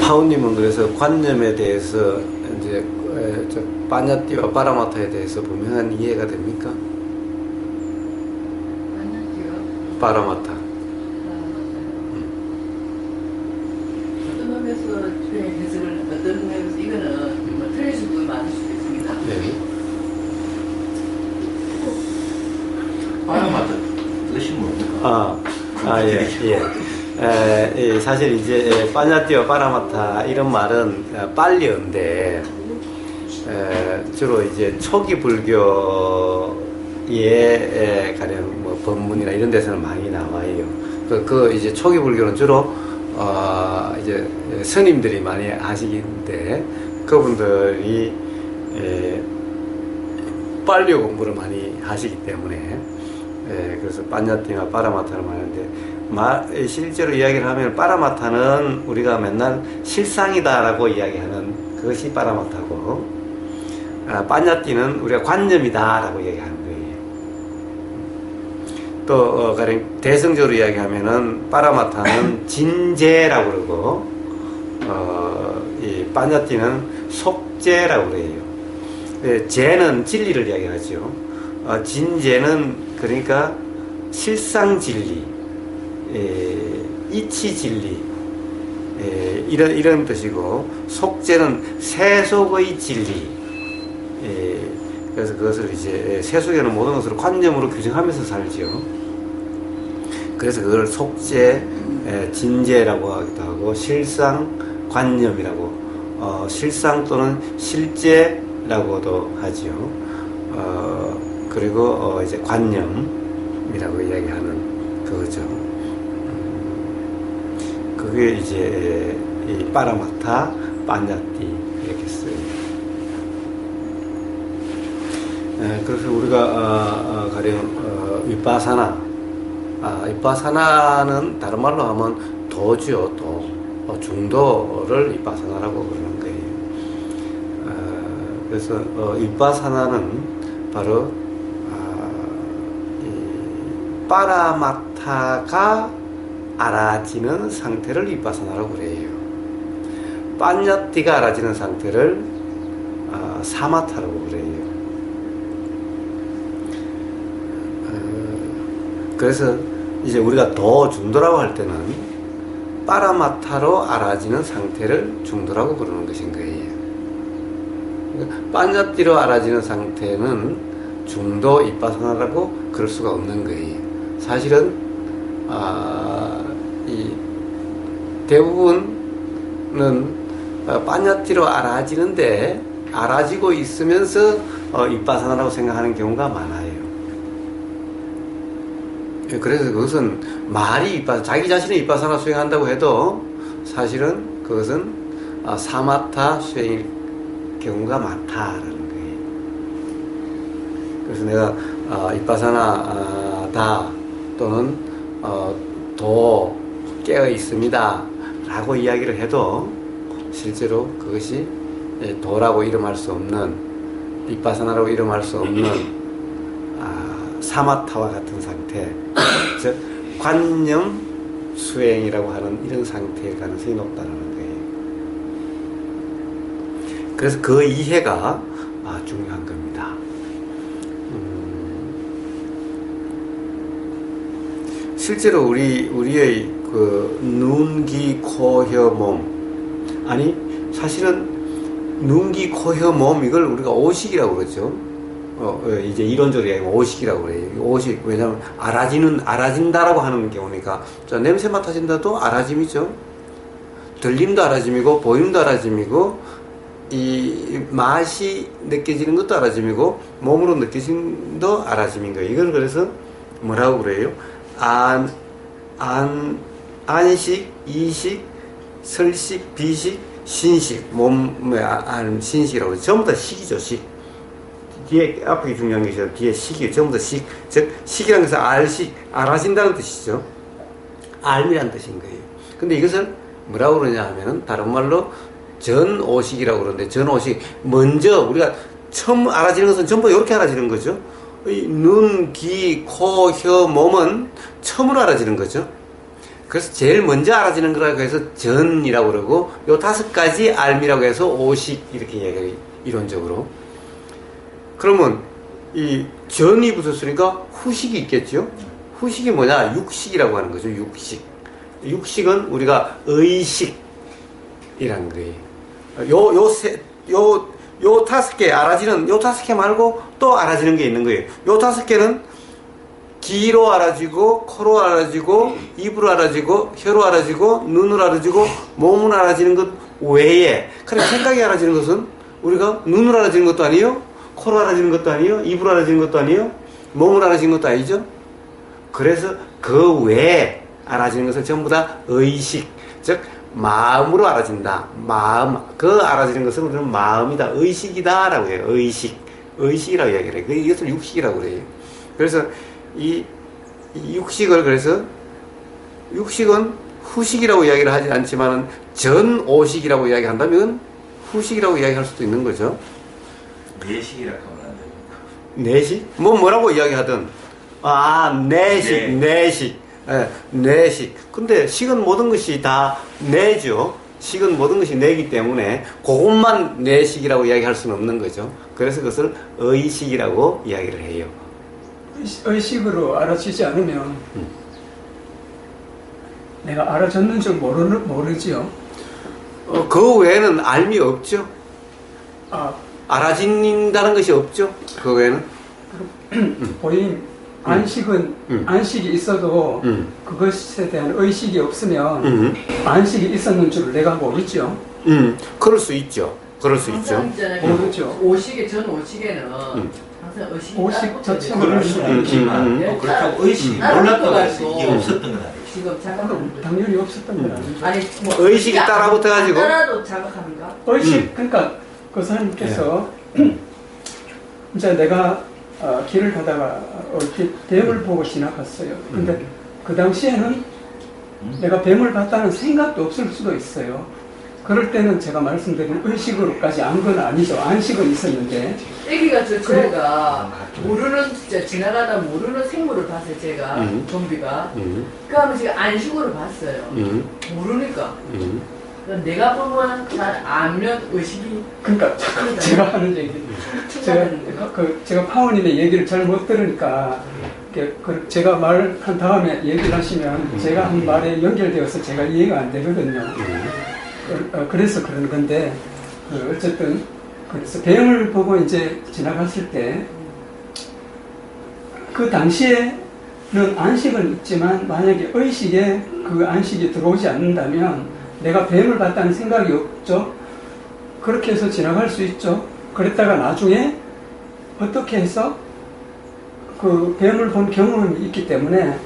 하우님은 그래서 관념에 대해서 이제 저 빠냐띠와 파라마타에 대해서 분명한 이해가 됩니까? 아니요. 파라마타. 어떤 면에서 주의 해석을 어떤 면에서 이거는 뭐 틀릴 수도 많을 수도 있습니다. 네. 파라마타 뜻이 뭡니까? 예. 사실 이제 빠냐띠와 파라마타 이런 말은 빨리어인데 주로 이제 초기 불교의 가령 뭐 법문이나 이런 데서는 많이 나와요. 그 이제 초기 불교는 주로 이제 스님들이 많이 하시는데 그분들이 빨리 공부를 많이 하시기 때문에 그래서 빠냐띠나 파라마타를 말하는데 실제로 이야기를 하면 파라마타는 우리가 맨날 실상이다라고 이야기하는 그것이 파라마타고 빠냐띠는 우리가 관념이다라고 이야기하는 거예요. 또 가령 대승적으로 이야기하면은 파라마타는 진재라고 그러고 이 빠냐띠는 속재라고 그래요. 재는 진리를 이야기하죠. 진재는 그러니까 실상 진리, 이치 진리, 이런 뜻이고, 속재는 세속의 진리. 그래서 그것을 이제 세속에는 모든 것을 관념으로 규정하면서 살죠. 그래서 그걸 속재, 진재라고 하기도 하고, 실상, 관념이라고, 실상 또는 실제라고도 하죠. 그리고 이제 관념이라고 이야기하는 그거죠. 그게 이제 이 파라마타, 빠냐띠 이렇게 써요. 그래서 우리가 가령 위파사나, 위파사나는 다른 말로 하면 도죠, 도. 중도를 위파사나라고 그러는 거예요. 그래서 위파사나는 바로 파라마타가 알아지는 상태를 위파사나라고 그래요. 빠냐띠가 알아지는 상태를 사마타라고 그래요. 그래서 이제 우리가 더 중도라고 할 때는 파라마타로 알아지는 상태를 중도라고 부르는 것인 거예요. 빠냐띠로 알아지는 상태는 중도 위파사나라고 그럴 수가 없는 거예요. 사실은 이 대부분은 빠냐띠로 알아지는데 알아지고 있으면서 위파사나라고 생각하는 경우가 많아요. 그래서 그것은 말이 위파사나, 자기 자신이 위파사나 수행한다고 해도 사실은 그것은 사마타 수행일 경우가 많다라는 거예요. 그래서 내가 위파사나다 또는 도 깨어 있습니다 라고 이야기를 해도 실제로 그것이 도라고 이름할 수 없는, 위파사나라고 이름할 수 없는 사마타와 같은 상태, 즉 관념 수행이라고 하는 이런 상태일 가능성이 높다는 거예요. 그래서 그 이해가 중요한 겁니다. 실제로 우리의 그 눈, 귀, 코, 혀, 몸, 아니 사실은 눈, 귀, 코, 혀, 몸 이걸 우리가 오식이라고 그러죠. 이제 이론적으로 얘기하면 오식이라고 그래요. 오식. 왜냐하면 알아진다라고 하는 경우니까. 자, 냄새 맡아진다도 알아짐이죠. 들림도 알아짐이고, 보임도 알아짐이고, 이 맛이 느껴지는 것도 알아짐이고, 몸으로 느껴지는 것도 알아짐인 거예요. 이걸 그래서 뭐라고 그래요? 안식, 이식, 설식, 비식, 신식, 신식이라고 그러죠. 전부 다 식이죠, 식. 뒤에 앞에 중요한 것이 뒤에 식이 전부 다 식, 즉 식이라는 것은 알아진다는 뜻이죠. 알미란 뜻인 거예요. 근데 이것을 뭐라고 그러냐 하면은 다른 말로 전오식이라고 그러는데, 전오식 먼저 우리가 처음 알아지는 것은 전부 이렇게 알아지는 거죠. 눈, 귀, 코, 혀, 몸은 처음으로 알아지는 거죠. 그래서 제일 먼저 알아지는 거라고 해서 전이라고 그러고, 요 5가지 알미라고 해서 오식, 이렇게 이야기해요. 이론적으로. 그러면, 이 전이 붙었으니까 후식이 있겠죠? 후식이 뭐냐? 육식이라고 하는 거죠. 육식. 육식은 우리가 의식이라는 거예요. 요 5개 알아지는, 요 5개 말고 또 알아지는 게 있는 거예요. 요 5개는 귀로 알아지고, 코로 알아지고, 입으로 알아지고, 혀로 알아지고, 눈으로 알아지고, 몸으로 알아지는 것 외에, 그럼 생각이 알아지는 것은 우리가 눈으로 알아지는 것도 아니에요, 코로 알아지는 것도 아니에요, 입으로 알아지는 것도 아니에요, 몸으로 알아지는 것도 아니죠. 그래서 그 외에 알아지는 것은 전부 다 의식, 즉 마음으로 알아진다. 마음, 그 알아지는 것은 우리는 마음이다, 의식이다라고 해요. 의식이라고 이야기를 해요. 이것을 육식이라고 그래요. 그래서 이 육식을, 그래서 육식은 후식이라고 이야기를 하지 않지만 전오식이라고 이야기한다면 후식이라고 이야기할 수도 있는 거죠. 내식이라고 하면 안 됩니다. 내식? 뭐라고 이야기하든, 내식, 내식. 예, 내식. 근데 식은 모든 것이 다 내죠. 식은 모든 것이 내기 때문에 그것만 내식이라고 이야기할 수는 없는 거죠. 그래서 그것을 의식이라고 이야기를 해요. 의식으로 알아지지 않으면 내가 알아졌는 줄 모르지요. 그 외에는 알미 없죠. 알아진다는 것이 없죠. 그 외에는. 본인 안식은 안식이 있어도 그것에 대한 의식이 없으면 안식이 있었는 줄 내가 모르죠. 그럴 수 있죠. 그럴 수 있죠. 모르죠. 오식에 전 오식에는 항상 의식이 오식 자체는 그럴 수는 있지만 또 그렇다고 의식이 몰랐다고 해서 이게 없었던 건 아니에요. 지금 자각하는 당연히 없었던 건 아니죠. 아니 뭐 의식이 따라붙어가지고. 따라도 자각합니까? 의식, 그러니까 그 사람께서 이제 내가 길을 가다가 얼핏 뱀을 보고 지나갔어요. 근데 그 당시에는 내가 뱀을 봤다는 생각도 없을 수도 있어요. 그럴 때는 제가 말씀드린 의식으로까지 안 건 아니죠. 안식은 있었는데. 애기가 제가 모르는, 진짜 지나가다 모르는 생물을 봤어요, 제가. 좀비가. 그 하면 제가 안식으로 봤어요. 모르니까. 그러니까 내가 보면 잘 알면 의식이. 그러니까 제가 하는 얘기. 제가 파워님의 얘기를 잘 못 들으니까 제가 말한 다음에 얘기를 하시면 제가 한 말에 연결되어서 제가 이해가 안 되거든요. 그래서 그런 건데, 어쨌든, 그래서 뱀을 보고 이제 지나갔을 때, 그 당시에는 안식은 있지만, 만약에 의식에 그 안식이 들어오지 않는다면, 내가 뱀을 봤다는 생각이 없죠? 그렇게 해서 지나갈 수 있죠? 그랬다가 나중에, 어떻게 해서, 그 뱀을 본 경험이 있기 때문에,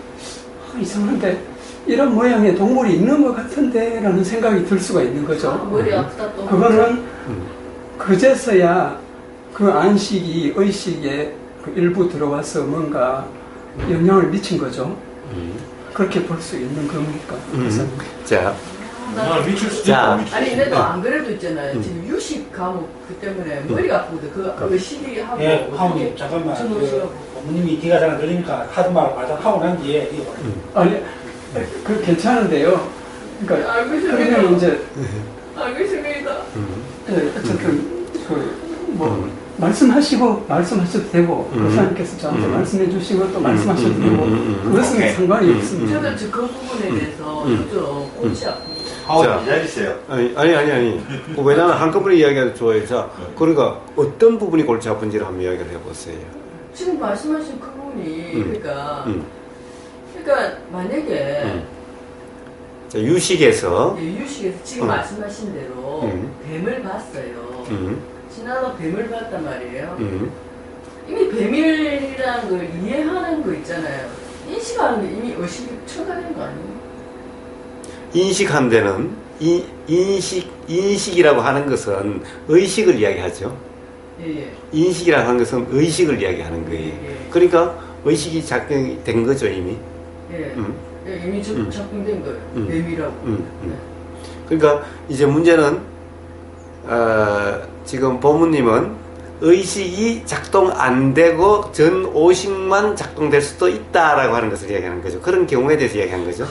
이상한데, 이런 모양의 동물이 있는 것 같은데 라는 생각이 들 수가 있는 거죠. 머리 아프다 또. 그거는 그제서야 그 안식이 의식에 그 일부 들어와서 뭔가 영향을 미친 거죠. 그렇게 볼 수 있는 겁니까? 자, 미칠 수도 자. 있고 아니 근데 또 안 그래도 있잖아요. 지금 유식 과목 그 때문에 머리가 아프거든. 그 의식이 하고. 예, 하우님 잠깐만. 어머님이 뒤가 잘 안 들리니까 하도 말을 하고 난 뒤에 이거 아니, 그 괜찮은데요. 그러니까 그러면 이제 알겠습니다. 예, 어쨌든 말씀하셔도 되고 그 사람께서 저한테 말씀해 주시고 또 말씀하셔도 되고 그것은 상관이 없습니다. 저는 그 부분에 대해서 좀 골치 아픕니다. 하우님 기다리세요. 아니. 왜냐하면 한꺼번에 이야기하는 좋아요. 자, 그러니까 어떤 부분이 골치 아픈지를 한번 이야기를 해보세요. 지금 말씀하신 그 부분이 그러니까 만약에 자, 유식에서 유식에서 지금 말씀하신 대로 뱀을 봤어요. 지나가 뱀을 봤단 말이에요. 이미 뱀이라는 걸 이해하는 거 있잖아요. 인식하는 게 이미 의식이 첨가된 거 아니에요? 인식한 데는 인식이라고 하는 것은 의식을 이야기하죠. 예. 인식이라고 하는 것은 의식을 이야기하는 거예요. 그러니까 의식이 작동된 거죠 이미. 예. 이미 작동된 거예요. 뱀이라고. 그러니까 이제 문제는 지금 보문님은 의식이 작동 안 되고 전 오식만 작동될 수도 있다라고 하는 것을 이야기하는 거죠. 그런 경우에 대해서 이야기하는 거죠.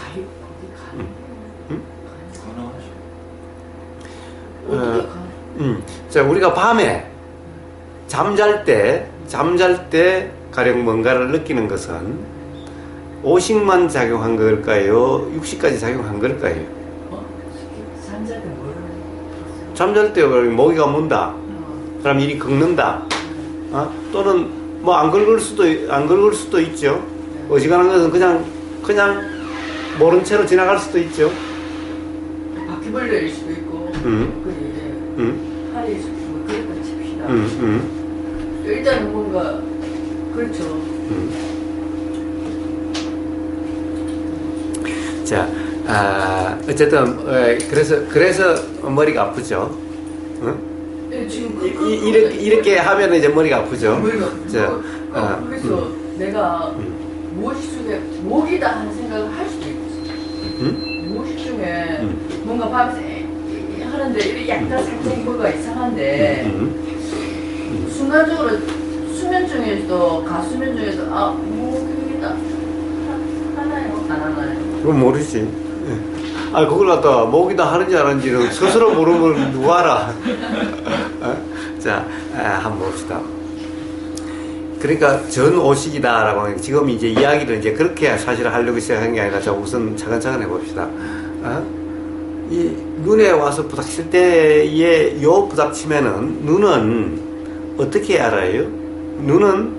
자, 우리가 밤에 잠잘 때 가령 뭔가를 느끼는 것은 오식만 작용한 걸까요? 육식까지 작용한 걸까요? 잠잘 때 뭐를? 잠잘 때 모기가 문다. 그럼 이리 긁는다. 또는 뭐 안 긁을 수도 있죠. 어지간한 것은 그냥 모른 채로 지나갈 수도 있죠. 바퀴벌레일 수도 있고, 팔이 뭐 그랬다 칩시다. 일단은 뭔가 그렇죠. 자, 어쨌든 그래서 머리가 아프죠. 네, 지금 이렇게 하면 이제 머리가 아프죠. 머리가 자, 그래서 내가 무엇이 중에 목이다 하는 생각을 할 수도 있고, 무엇이 중에 뭔가 밤새 하는데 이렇게 약간 살짝 뭐가 이상한데 순간적으로 수면 중에도 가수면 중에도 목이다 하나요? 안 하나요? 그건 모르지. 그걸 갖다 목이다 하는지 안 하는지는 스스로 모르면 누가 알아. 자, 한번 봅시다. 그러니까 전오식이다라고 하는 지금 이제 이야기를 이제 그렇게 사실 하려고 시작한 게 아니라 자 우선 차근차근 해봅시다. 이 눈에 와서 부닥칠 때에 요 부닥치면은 눈은 어떻게 알아요? 눈은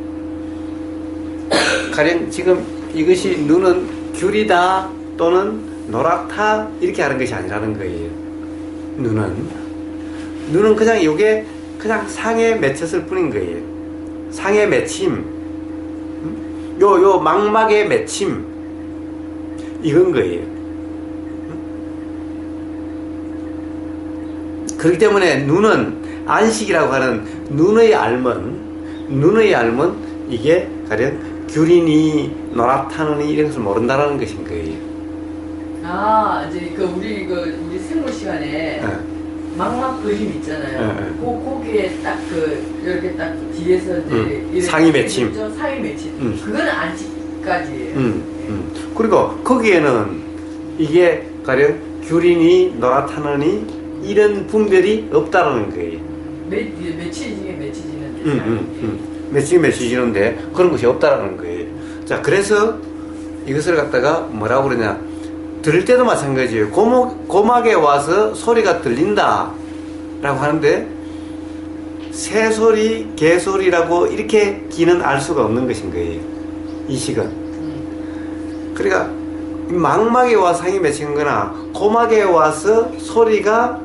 가령 지금 이것이 눈은 귤이다 또는 노랗다 이렇게 하는 것이 아니라는 거예요. 눈은 그냥 요게 그냥 상에 맺혔을 뿐인 거예요. 상의 맺힘, 요 망막의 맺힘, 이건 거예요. 그렇기 때문에 눈은 안식이라고 하는 눈의 알면 이게 가령 귤이니 노랗다느니 이런 것을 모른다라는 것인 거예요. 이제 우리 생물 시간에 망막 그림 있잖아요. 거기에 딱 이렇게 딱 뒤에서 이제 상의 맺힘. 상의 맺힘. 그거는 안식까지예요. 그리고 거기에는 이게 가령 귤이니 노랗다느니 이런 분별이 없다라는 거예요. 맺히지는데 그런 것이 없다라는 거예요. 자, 그래서 이것을 갖다가 뭐라고 그러냐? 들을 때도 마찬가지예요. 고막에 와서 소리가 들린다 라고 하는데 새소리, 개소리라고 이렇게 귀는 알 수가 없는 것인 거예요. 이 식은. 그러니까 망막에 와서 상이 맺히는 거나 고막에 와서 소리가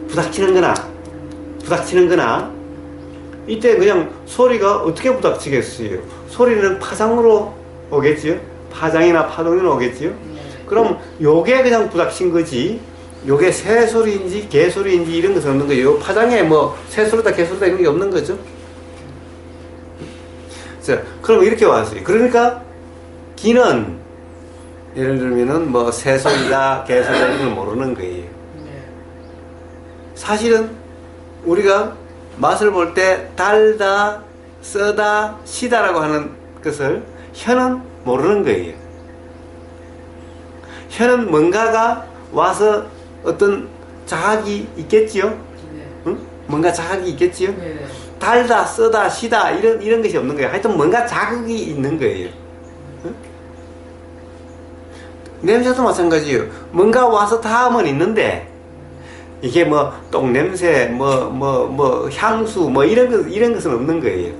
부닥치는 거나 이때 그냥 소리가 어떻게 부닥치겠어요? 소리는 파장으로 오겠지요? 파장이나 파동으로 오겠지요? 그럼 요게 그냥 부닥친 거지 요게 새소리인지 개소리인지 이런 것은 없는 거예요. 파장에 뭐 새소리다 개소리다 이런 게 없는 거죠. 자, 그럼 이렇게 왔어요. 그러니까 귀는 예를 들면은 뭐 새소리다 개소리다 이런 걸 모르는 거예요. 사실은 우리가 맛을 볼 때 달다, 쓰다, 시다라고 하는 것을 혀는 모르는 거예요. 혀는 뭔가가 와서 어떤 자각이 있겠지요? 응? 뭔가 자각이 있겠지요? 달다, 쓰다, 시다 이런 것이 없는 거예요. 하여튼 뭔가 자극이 있는 거예요. 응? 냄새도 마찬가지예요. 뭔가 와서 닿으면 있는데 이게 뭐 똥냄새, 뭐 향수, 뭐 이런 것은 없는 거예요.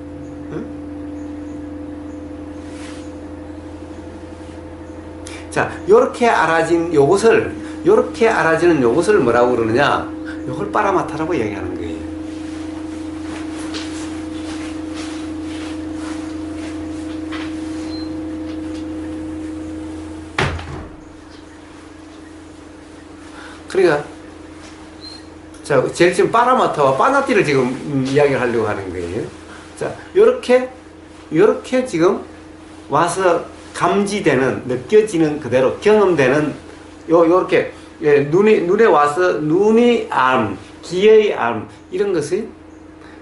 응? 자, 요렇게 알아지는 요것을 뭐라고 그러느냐? 요걸 빠라마타라고 얘기하는 거예요. 그러니까 자, 제일 지금 빠라마타와 빠나띠를 지금 이야기를 하려고 하는 거예요. 자, 요렇게 지금 와서 감지되는, 느껴지는 그대로 경험되는 요렇게 눈에 와서 눈의 암, 귀의 암 이런 것이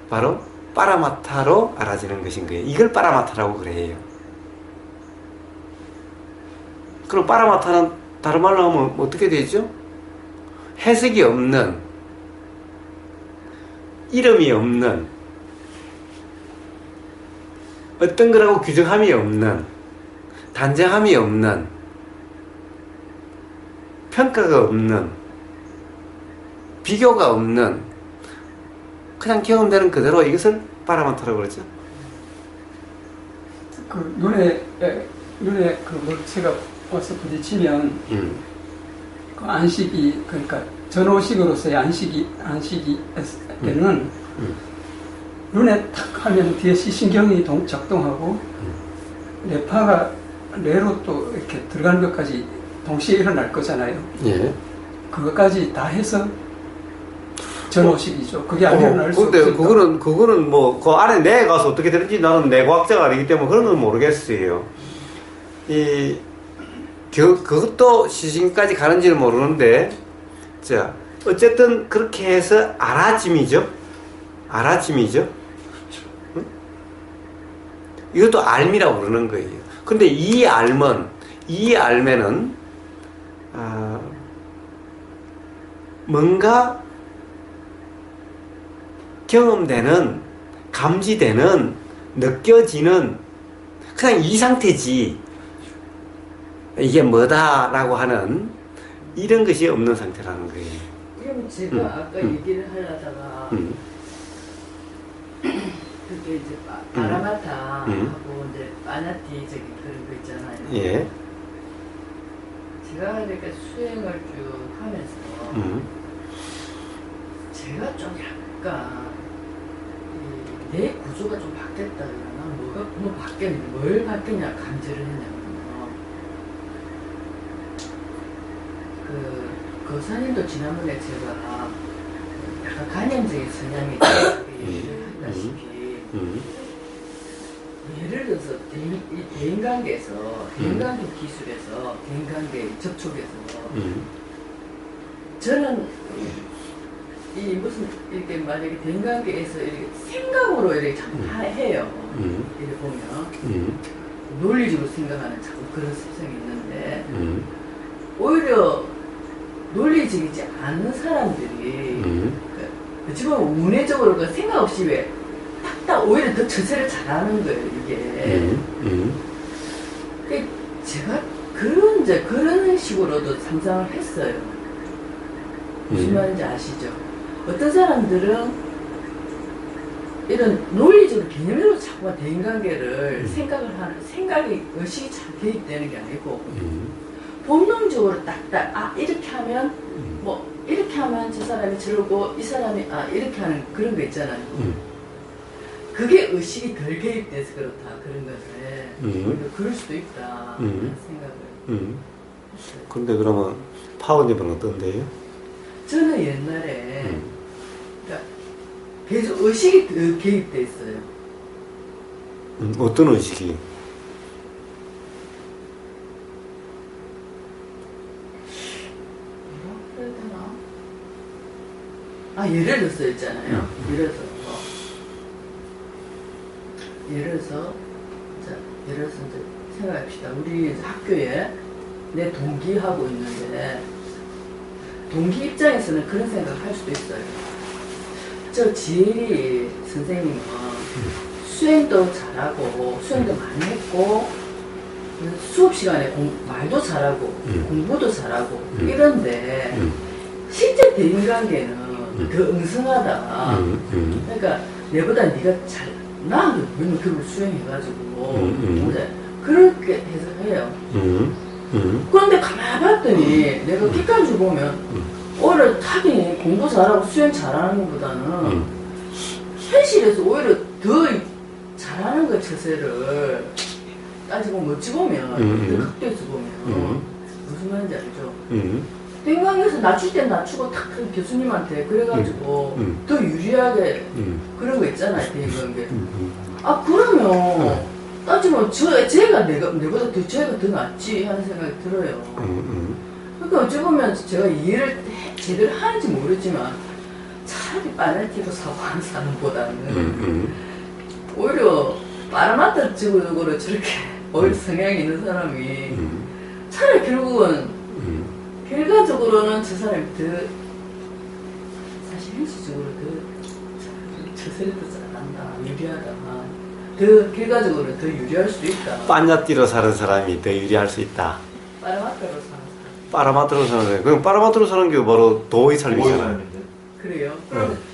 바로 빠라마타로 알아지는 것인 거예요. 이걸 빠라마타라고 그래요. 그럼 빠라마타는 다른 말로 하면 어떻게 되죠? 해석이 없는 이름이 없는, 어떤 거라고 규정함이 없는, 단정함이 없는, 평가가 없는, 비교가 없는, 그냥 경험되는 그대로 이것을 바라만타라고 그러죠. 그 눈에 그 물체가 와서 부딪히면 그 안식이, 그러니까 전오식으로서의 안식이에는 눈에 탁 하면 뒤에 시신경이 작동하고 뇌파가 뇌로 또 이렇게 들어가는 것까지 동시에 일어날 거잖아요. 예. 그것까지 다 해서 전오식이죠. 그게 안 일어날 수 근데 없으니까. 그거는 뭐, 그 안에 내에 가서 어떻게 되는지 나는 내과학자가 아니기 때문에 그런 건 모르겠어요. 그것도 시신까지 가는지는 모르는데, 자, 어쨌든 그렇게 해서 알아짐이죠. 응? 이것도 알미라고 그러는 거예요. 근데 이 알매는, 뭔가 경험되는, 감지되는, 느껴지는 그냥 이 상태지 이게 뭐다라고 하는 이런 것이 없는 상태라는 거예요. 그럼 제가 아까 얘기를 하려다가 그게 이제 바라마타 하고 이제 파나티 저기 그런 거 있잖아요. 예. 제가 그러니까 수행을 쭉 하면서 제가 좀 약간 내 구조가 좀 바뀌었다 그러나 뭐 바뀌었는데 뭘 바뀌냐 감지를 했냐면요. 그 거사님도 지난번에 제가 약간 간염적인 성향이 있다고 얘기를 했다시피 예를 들어서 대인관계에서 대인관계 기술에서 대인관계 접촉에서 저는 이 무슨 이렇게 만약에 대인관계에서 이렇게 생각으로 이렇게 자꾸 해요. 이렇게 보면 논리적으로 생각하는 자꾸 그런 습성이 있는데 오히려 논리적이지 않은 사람들이 어찌 보면 운해적으로 그 생각 없이 왜 딱 오히려 더 처세를 잘하는 거예요 이게. 제가 그런 식으로도 상상을 했어요. 무슨 말인지 아시죠? 어떤 사람들은 이런 논리적으로 개념으로 자꾸만 대인관계를 생각이 의식이 잘 개입되는 게 아니고 본능적으로 딱딱 이렇게 하면 뭐 이렇게 하면 저 사람이 저러고 이 사람이 이렇게 하는 그런 거 있잖아요. 그게 의식이 덜 개입돼서 그렇다 그런 건데 그럴 수도 있다 하는 생각을 했어요. 근데 그러면 파워님은 어떤데요? 저는 옛날에 그러니까 계속 의식이 더 개입돼 있어요. 어떤 의식이? 뭐라 그래야 되나? 예를 들어서 있잖아요. 예를 들어서 이제 생각합시다. 우리 학교에 내 동기하고 있는데 동기 입장에서는 그런 생각을 할 수도 있어요. 저 지혜리 선생님은 수행도 잘하고 수행도 많이 했고 수업 시간에 말도 잘하고 공부도 잘하고 이런데 실제 대인관계는 더 응성하다. 그러니까 내보다 네가 나도 맨날 그걸 수행해가지고 그렇게 해석해요. 그런데 가만히 봤더니 내가 객관적으로 보면 오히려 타기 공부 잘하고 수행 잘하는 것보다는 현실에서 오히려 더 잘하는 것 처세를 따지고 어찌 보면 더 각도에서 보면 무슨 말인지 알죠? 대인관계에서 낮출 땐 낮추고 탁 교수님한테 그래가지고 더 유리하게 그런 거 있잖아요. 대인관계. 그러면 따지면 제가 내보다 제가 더 낫지 하는 생각이 들어요. 그러니까 어찌 보면 제가 이해를 제대로 하는지 모르지만 차라리 파나티로 사고하는 사람보다는 오히려 파라마타 쪽으로 저렇게 오히려 성향이 있는 사람이 차라리 결과적으로는 저 사람이 더 사실 현실적으로 더 처세도 잘한다, 유리하다. 더 결과적으로 더 유리할 수도 있다. 빠냐띠로 사는 사람이 더 유리할 수 있다. 빠르마따로 사는 빠라마트로 사는 사람. 그럼 빠라마트로 사는 게 바로 도의 삶이잖아요. 사람. 그래요.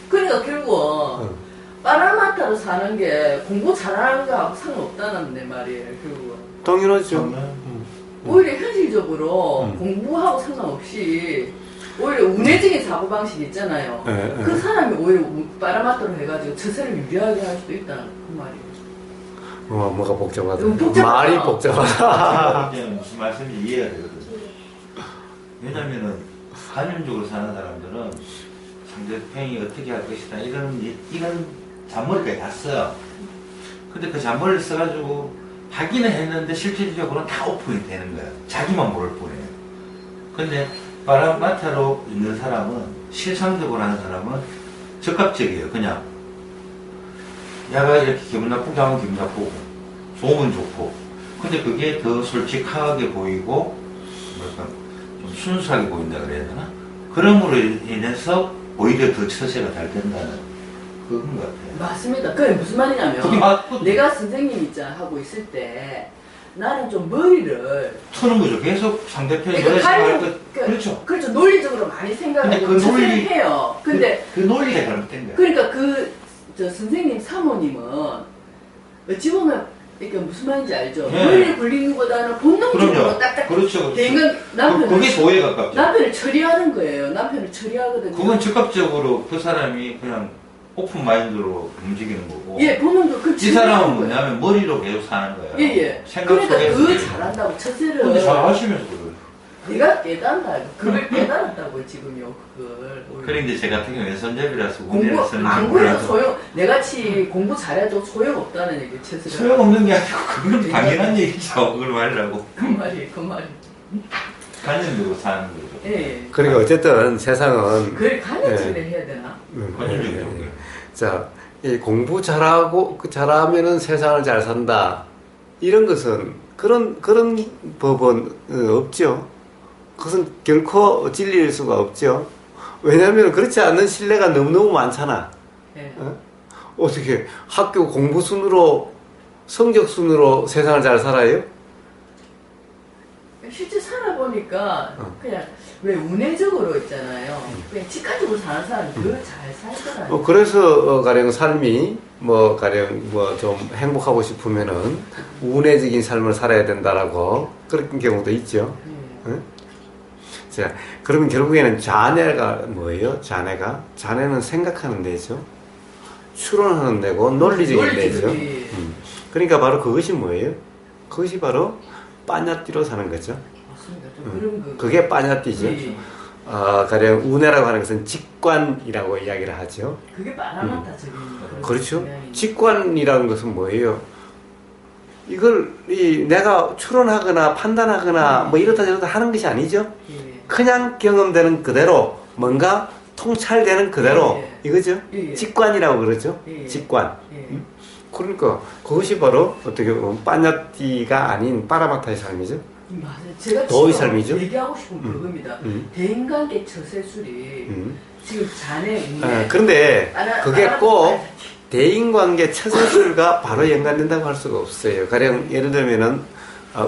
그러니까 결국 빠르마따로 사는 게 공부 잘하는 거하고 상관없다는 내 말이에요. 결국 당연하죠. 오히려 현실적으로 음. 공부하고 상관없이 오히려 운해적인 사고방식 있잖아요. 예, 그 예. 사람이 오히려 빠르마따로 해가지고 처세를 유리하게 할 수도 있다는 그 말이에요. 뭐가 복잡하다. 너무 복잡하다. 말이 복잡하다. 제가 이제 무슨 말씀인지 이해가 되거든요. 왜냐면은 관념적으로 사는 사람들은 상대편이 어떻게 할 것이다 이런 잔머리까지 다 써요. 근데 그 잔머리를 써가지고 하기는 했는데 실질적으로는 다 오픈이 되는 거예요. 자기만 모를 뿐이에요. 근데 빠라마타로 있는 사람은 실상적으로 하는 사람은 적합적이에요. 그냥 야가 이렇게 기분 나쁘게 하면 기분 나쁘고 좋으면 좋고 근데 그게 더 솔직하게 보이고 뭐랄까 좀 순수하게 보인다 그래야 되나? 그럼으로 인해서 오히려 더 처세가 잘 된다는 그런 것 같아요. 맞습니다. 그게 무슨 말이냐면 그게 맞거든요. 내가 선생님 입장 하고 있을 때 나는 좀 머리를 트는 거죠. 계속 상대편이 그러니까 노래 생각할 가려- 것 그렇죠. 그렇죠. 논리적으로 많이 생각하고 근데 그 처세를 논리- 해요. 근데 그 논리가 잘못된 거야. 그러니까 저 선생님 사모님은 어찌 보면 이게 무슨 말인지 알죠? 네. 논리 굴리는 것보다는 본능적으로 그럼요. 딱딱 그렇죠. 대인간 남편을 그게 소에 가깝죠. 남편을 처리하는 거예요. 남편을 처리하거든요. 그건 적극적으로 그 사람이 그냥 오픈 마인드로 움직이는 거고. 예, 본능도 그 이 사람은 뭐냐면 머리로 계속 사는 거예요. 예, 예. 생각 그러니까 속에서. 그 잘한다고 처세를 근데 잘 하시면서 그걸. 내가 깨달았다. 그걸 깨달았다고 지금요. 그걸 그래 이제 제 같은 경우에 왼손잡이라서 공부 운해를 안 쓰는지 공부해도 몰라도 소용 내같이 공부 잘해도 소용없다는 얘기 처세를 소용없는 게 아니고 그건 당연한 얘기죠. 그걸 말이라고. 그 말이 관념적으로 사는 거죠. 예. 그러니까 어쨌든 세상은 그걸 간여치를 해야 되나? 관념적이죠. 그게. 자, 이 공부 잘하고 잘하면은 세상을 잘 산다. 이런 것은 그런 법은 없죠. 그것은 결코 진리일 수가 없죠. 왜냐하면 그렇지 않는 신뢰가 너무너무 많잖아. 예. 어떻게 학교 공부 순으로 성적 순으로 세상을 잘 살아요? 실제 살아보니까 그냥 왜 운해적으로 있잖아요. 그냥 직관적으로 사는 사람이 더 잘 살더라고요. 그래서 가령 삶이 가령 좀 행복하고 싶으면은 운해적인 삶을 살아야 된다라고 그런 경우도 있죠. 응? 자, 그러면 결국에는 자네가 뭐예요? 자네는 생각하는 데죠. 추론하는 데고 논리적인 데죠. 그러니까 바로 그것이 뭐예요? 그것이 바로 빠냐띠로 사는 거죠. 맞습니다. 좀 그런 거. 그게 빠냐띠죠. 예. 가령 운해라고 하는 것은 직관이라고 이야기를 하죠. 그게 빠라마타적인 그렇죠. 직관이라는 것은 뭐예요? 이걸 내가 추론하거나 판단하거나 뭐 이렇다 저렇다 하는 것이 아니죠. 예. 그냥 경험되는 그대로 뭔가 통찰되는 그대로 예. 이거죠. 예. 직관이라고 그러죠. 예. 직관. 예. 그러니까 그것이 바로 어떻게 보면 빠냐띠가 아닌 빠라마타의 삶이죠. 맞아요. 제가 도의 지금 삶이죠. 얘기하고 싶은 그겁니다. 음. 대인관계 처세술이 지금 자네 운에 그런데 그게 꼭 빠라마타- 대인관계 처세술과 바로 연관된다고 할 수가 없어요. 가령 예를 들면은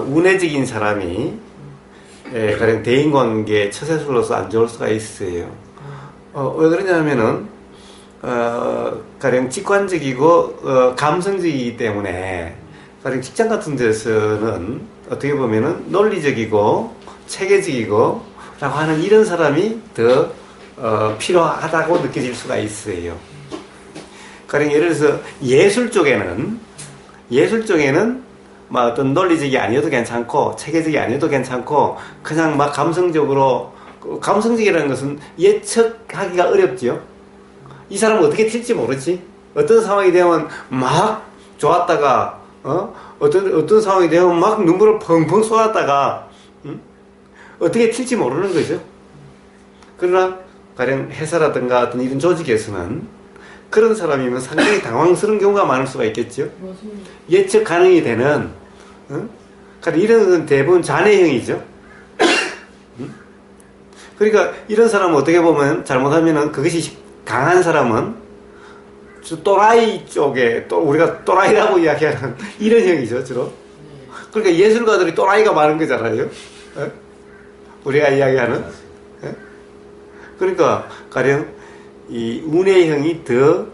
운해적인 사람이 가령 대인관계 처세술로서 안 좋을 수가 있어요. 왜 그러냐면은 가령 직관적이고 감성적이기 때문에 가령 직장 같은 데서는 어떻게 보면은 논리적이고 체계적이고 라고 하는 이런 사람이 더 필요하다고 느껴질 수가 있어요. 가령 예를 들어서 예술 쪽에는 막 어떤 논리적이 아니어도 괜찮고 체계적이 아니어도 괜찮고 그냥 막 감성적이라는 것은 예측하기가 어렵죠. 이 사람은 어떻게 튈지 모르지. 어떤 상황이 되면 막 좋았다가 어떤 상황이 되면 막 눈물을 펑펑 쏟았다가 어떻게 튈지 모르는 거죠. 그러나 가령 회사라든가 어떤 이런 조직에서는 그런 사람이면 상당히 당황스러운 경우가 많을 수가 있겠죠. 예측 가능이 되는 그러니까 이런 것은 대부분 잔해형이죠. 그러니까 이런 사람은 어떻게 보면 잘못하면은 그것이 강한 사람은 저 또라이 쪽에 또 우리가 또라이라고 이야기하는 이런 형이죠, 주로. 그러니까 예술가들이 또라이가 많은 거잖아요. 예? 우리가 이야기하는. 예? 그러니까 가령 이 운해형이 더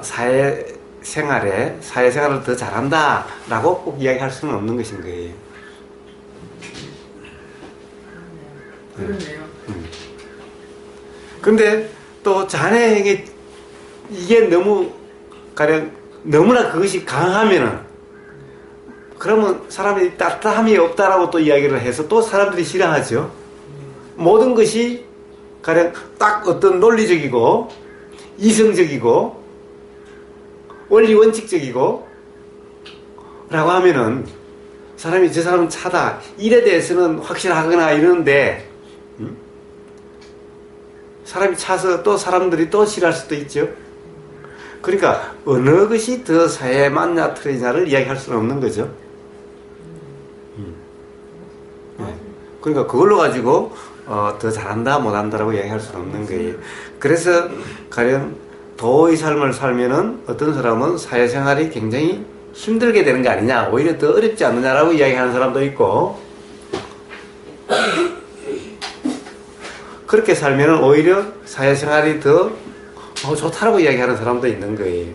사회생활을 더 잘한다라고 꼭 이야기할 수는 없는 것인 거예요. 그러네요. 근데 또 잔해형이 이게 너무 가령 너무나 그것이 강하면은 그러면 사람이 따뜻함이 없다라고 또 이야기를 해서 또 사람들이 싫어하죠. 모든 것이 가령 딱 어떤 논리적이고 이성적이고 원리 원칙적이고 라고 하면은 사람이 저 사람은 차다 일에 대해서는 확실하거나 이러는데 사람이 차서 또 사람들이 또 싫어할 수도 있죠. 그러니까 어느 것이 더 사회에 맞냐 틀리냐를 이야기할 수는 없는 거죠. 네. 그러니까 그걸로 가지고 더 잘한다 못한다라고 이야기할 수는 없는 거예요. 그래서 가령 도의 삶을 살면은 어떤 사람은 사회생활이 굉장히 힘들게 되는 거 아니냐, 오히려 더 어렵지 않느냐라고 이야기하는 사람도 있고, 그렇게 살면은 오히려 사회생활이 더 좋다라고 이야기하는 사람도 있는 거예요.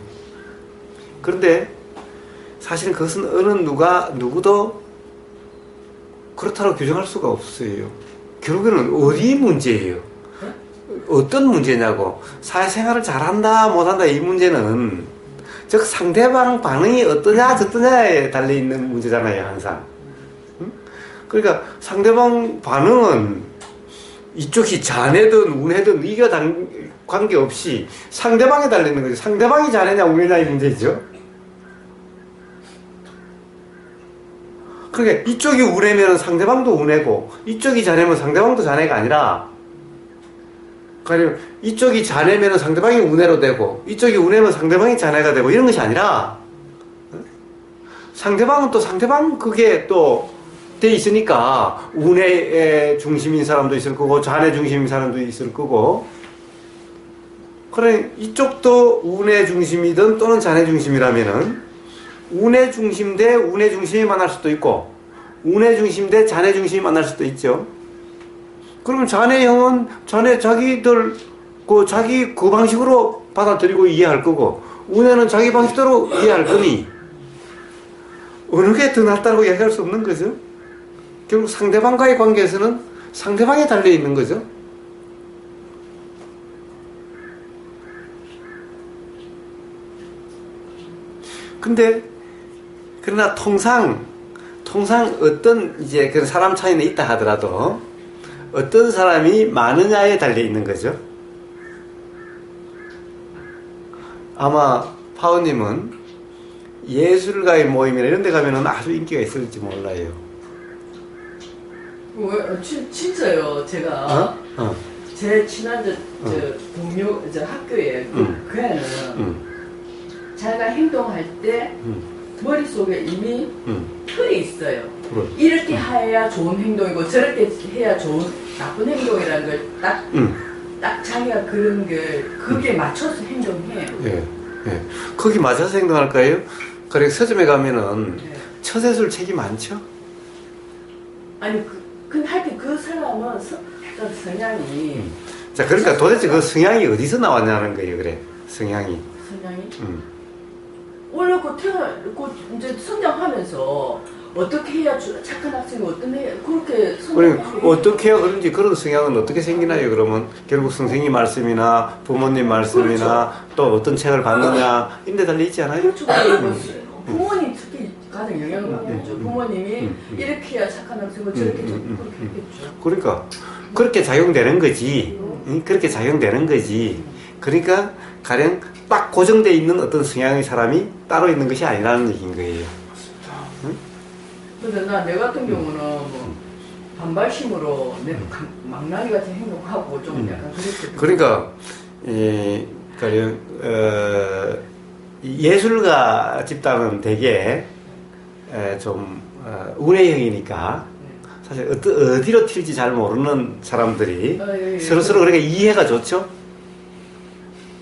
그런데 사실은 그것은 어느 누구도 그렇다고 규정할 수가 없어요. 결국에는 어디 문제예요? 어떤 문제냐고. 사회생활을 잘한다 못한다 이 문제는 즉 상대방 반응이 어떠냐 저떠냐에 달려있는 문제잖아요, 항상. 그러니까 상대방 반응은 이쪽이 잔해든 운해든 이거 관계없이 상대방에 달리는 거죠. 상대방이 잔해냐 운해냐 이 문제죠. 그러니까 이쪽이 운해면 상대방도 운해고 이쪽이 잔해면 상대방도 잔해가 아니라 가령 이쪽이 잔해면 상대방이 운해로 되고 이쪽이 운해면 상대방이 잔해가 되고 이런 것이 아니라 상대방은 또 상대방 그게 또 돼 있으니까 운해 중심인 사람도 있을 거고 잔해 중심인 사람도 있을 거고 그래 이쪽도 운해 중심이든 또는 잔해 중심이라면은 운해 중심 대 운해 중심이 만날 수도 있고 운해 중심 대 잔해 중심이 만날 수도 있죠. 그러면 잔해형은 자기들 자기 그 방식으로 받아들이고 이해할 거고 운해는 자기 방식대로 이해할 거니 어느 게 더 낫다고 이야기할 수 없는 거죠. 결국 상대방과의 관계에서는 상대방에 달려있는 거죠. 근데 그러나 통상 어떤 이제 그런 사람 차이는 있다 하더라도 어떤 사람이 많으냐에 달려있는 거죠. 아마 파우님은 예술가의 모임이나 이런 데 가면은 아주 인기가 있을지 몰라요. 진짜요. 제가 제 친한 동료 학교에 그 애는 자기가 행동할 때 머릿속에 이미 틀이 있어요. 그래. 이렇게 해야 좋은 행동이고 저렇게 해야 좋은 나쁜 행동이라는 걸 딱 자기가 그런 게 그게 맞춰서 행동해요. 예. 거기 맞춰서 행동할까요? 그래 서점에 가면은 네. 처세술 책이 많죠. 아니 근데 하여튼 그 사람은 성향이 자, 그러니까 도대체 그 성향이 어디서 나왔냐는 거예요, 그래. 성향이. 원래 이제 성장하면서 어떻게 해야 착한 학생이 그렇게 성장하고 어떻게 해야 그런지 그런 성향은 어떻게 생기나요, 그러면? 결국 선생님 말씀이나 부모님 말씀이나 그렇죠. 또 어떤 책을 봤느냐, 이런 데 달려있지 않아요? 그렇죠. 부모님 특히 가장 영향을 받겠죠. 부모님이 이렇게 해야 착한 학생을 저렇게 그렇게 했겠죠. 그러니까 그렇게 작용되는 거지. 그렇게 작용되는 거지. 그러니까 가령 딱 고정되어 있는 어떤 성향의 사람이 따로 있는 것이 아니라는 얘기인 거예요. 근데 내 같은 경우는 뭐 반발심으로 내 망나니 같은 행동하고 좀 약간 그랬거든요. 그러니까 가령 예술가 집단은 되게 좀 운해형이니까 사실 어디로 튈지 잘 모르는 사람들이 서로서로 그러니까 이해가 좋죠.